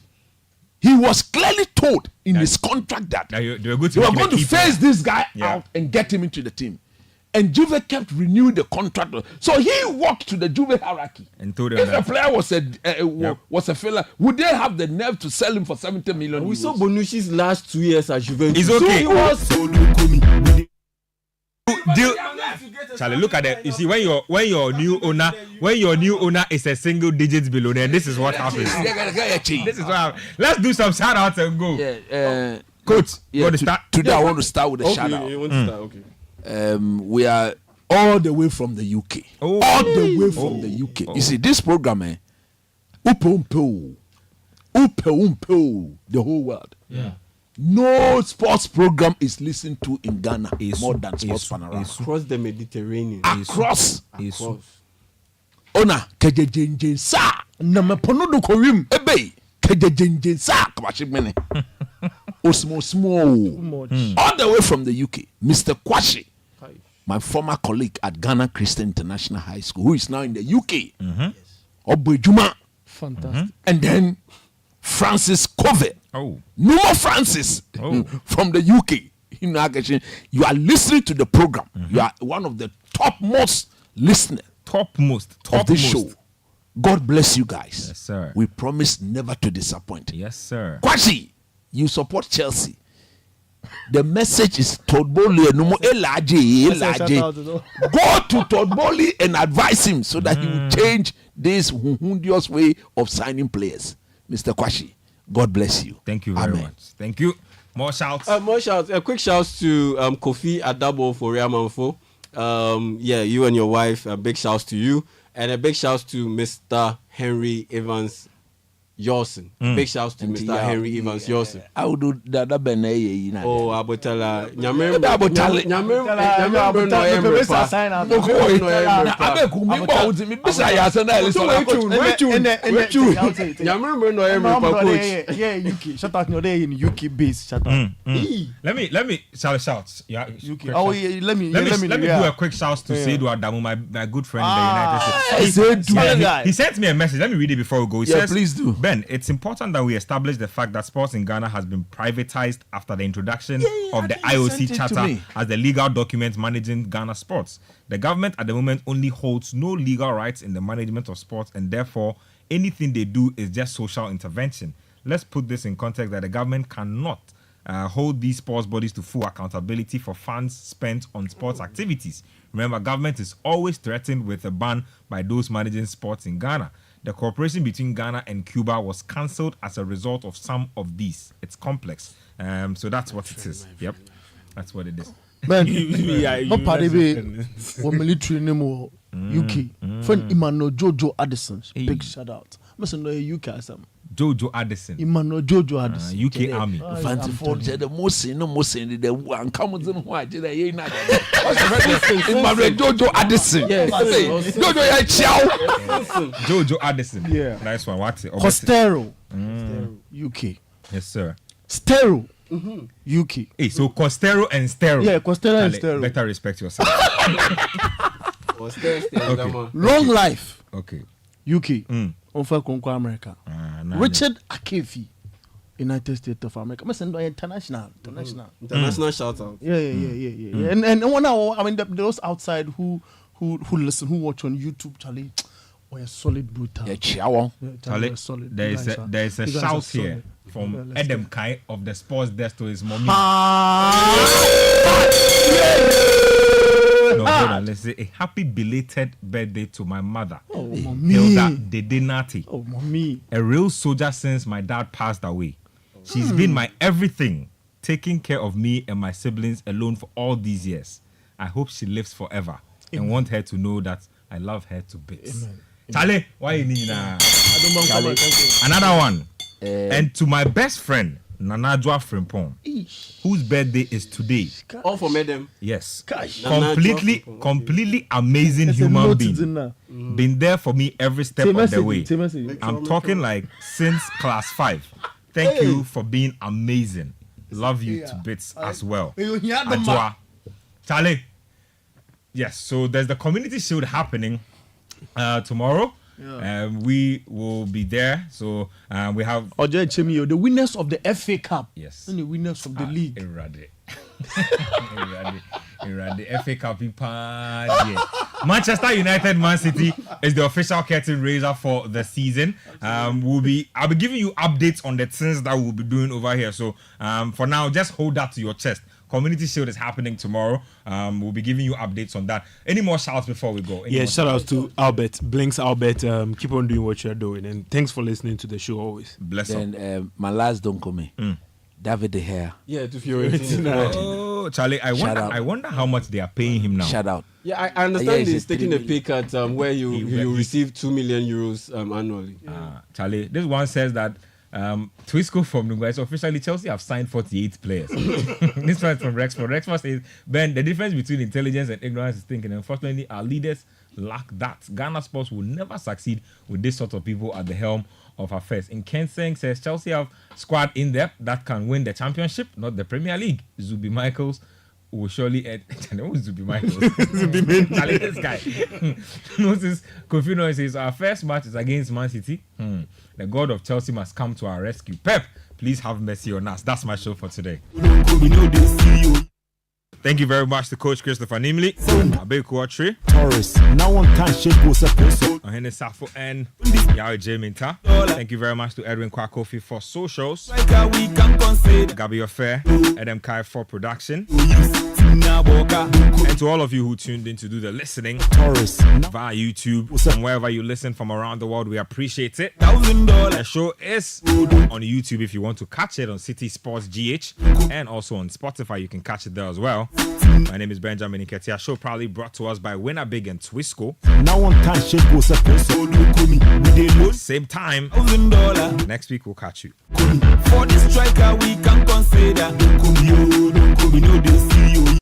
he was clearly told in his contract that they were they were going to phase this guy out and get him into the team. And Juve kept renewing the contract. So he walked to the Juve hierarchy. And told them if that the player was a filler, would they have the nerve to sell him for 70 million? We saw Bonucci's last 2 years at Juventus. It's okay. So he was. Charlie, look at it. You see, when your new owner is a single digits below, then this is what happens. This is what happens. Let's do some shout outs and go. Coach, today I want to start with a shout out. You want to start? Okay. We are all the way from the UK. All the way from the UK. You see, this program, the whole world. Yeah. No sports program is listened to in Ghana more than Sports Panorama. Across the Mediterranean. Across. Ona kejejenje sa. Na me pono do korim. Ebe. Kejejenjen sa kwashi mene. Osmo. All the way from the UK, Mr. Kwashi, my former colleague at Ghana Christian International High School, who is now in the UK. Obejuma. Fantastic. And then Francis Cove. Oh. No more Francis from the UK. You are listening to the program. You are one of the topmost listeners of this show. God bless you guys. Yes, sir. We promise never to disappoint. Yes, sir. Kwashi, you support Chelsea. The message is Todd Bowley. Go to Todd Bowley and advise him so that he will change this hundious way of signing players. Mr. Kwashi, God bless you. Thank you very much. Thank you. More shouts. More shouts. A quick shout to Kofi Adabo for Riamanfo. You and your wife. A big shout to you. And a big shout to Mr. Henry Evans Yorson. Big shout to Mr. Henry Evans Yorson. I would do that. Oh, Abotala. Shout out in UK base. Shout out. Let me shout. Yeah. Oh, yeah, let me do a quick shout to Seydou Adamu, my good friend in the United States. He sent me a message. Let me read it before we go. He says, please do. Ben, it's important that we establish the fact that sports in Ghana has been privatized after the introduction of the IOC Charter as the legal document managing Ghana sports. The government at the moment only holds no legal rights in the management of sports, and therefore anything they do is just social intervention. Let's put this in context that the government cannot hold these sports bodies to full accountability for funds spent on sports activities. Remember, government is always threatened with a ban by those managing sports in Ghana. The cooperation between Ghana and Cuba was cancelled as a result of some of these. It's complex. So that's what it is. Yep. That's what it is. Man, not part of it. One military name UK. Friend Emmanuel Jojo Addison. Big shout out. Must know UK as some. Jojo Addison. Emmanuel Jojo Addison. UK Army. Fancy for the most in the one comes in white. Emmanuel Jojo Addison. Yes. Jojo Addison. Yeah. Nice one. What's it? Costero. UK. Yes, sir. Stero. UK. Hey, so Costero and Stero. Yeah, Costero and Stero. Better respect yourself. Okay. Long life. Okay. UK. Onfa Konko America. Richard Akefi, United States of America. International shout out. Yeah. And one hour, I mean, those outside who listen, who watch on YouTube, Charlie, a solid brutal. Charlie, solid. There is a shout here from Adam Kai of the Sports Desk to his mommy. No, hold on. Let's say a happy belated birthday to my mother, Hilda Dedenati. Oh, mommy. A real soldier since my dad passed away. She's been my everything, taking care of me and my siblings alone for all these years. I hope she lives forever and want her to know that I love her to bits. Charlie, why you need another one? And to my best friend, Nanajwa Frimpong, whose birthday is today. All for madam. Yes. Completely amazing human being. Been there for me every step of the way. I'm talking like since class 5. Thank you for being amazing. Love you to bits as well. Ajwa. Charlie. Yes, so there's the community shield happening tomorrow. We will be there. So we have the winners of the FA Cup. Yes. And the winners of the league. The FA Cup. Manchester United, Man City is the official curtain raiser for the season. I'll be giving you updates on the things that we'll be doing over here. So for now, just hold that to your chest. Community Shield is happening tomorrow. We'll be giving you updates on that. Any more shouts before we go? Shout out to Albert. Blinks Albert. Keep on doing what you're doing. And thanks for listening to the show always. Bless you. And my last don't come in. David De Gea. Yeah, to Fiorentina. Oh, Charlie, I wonder how much they are paying him now. Shout out. Yeah, I understand he's taking a pay cut where you receive €2 million annually. Charlie, this one says that Twisco from Nungwa. So officially, Chelsea have signed 48 players. This one from Rexford. Rexford says, Ben, the difference between intelligence and ignorance is thinking. Unfortunately, our leaders lack that. Ghana Sports will never succeed with this sort of people at the helm of affairs. In Kensing says, Chelsea have squad in depth that can win the championship, not the Premier League. Zubi Michaels will surely end. Zubi Michaels. Zubi Charlie, this guy. Notice Kofi says, our first match is against Man City. The God of Chelsea must come to our rescue. Pep, please have mercy on us. That's my show for today. Thank you very much to Coach Christopher Nimley, Abeku Otri, Taurus, now one can shake was a person. Ohene Safo, and Yao J. Minta. Thank you very much to Edwin Kwakofi for socials, Gabi Ofer, Adam Kai for production, and to all of you who tuned in to do the listening Taurus, via YouTube and wherever you listen from around the world. We appreciate it. The show is on YouTube if you want to catch it on Citi Sports GH, and also on Spotify. You can catch it there as well. My name is Benjamin Iketia. Show proudly brought to us by Winner Big and Twisco. now one can shake was a person. Same time next week. We'll catch you. For the striker we can consider. We know they see you.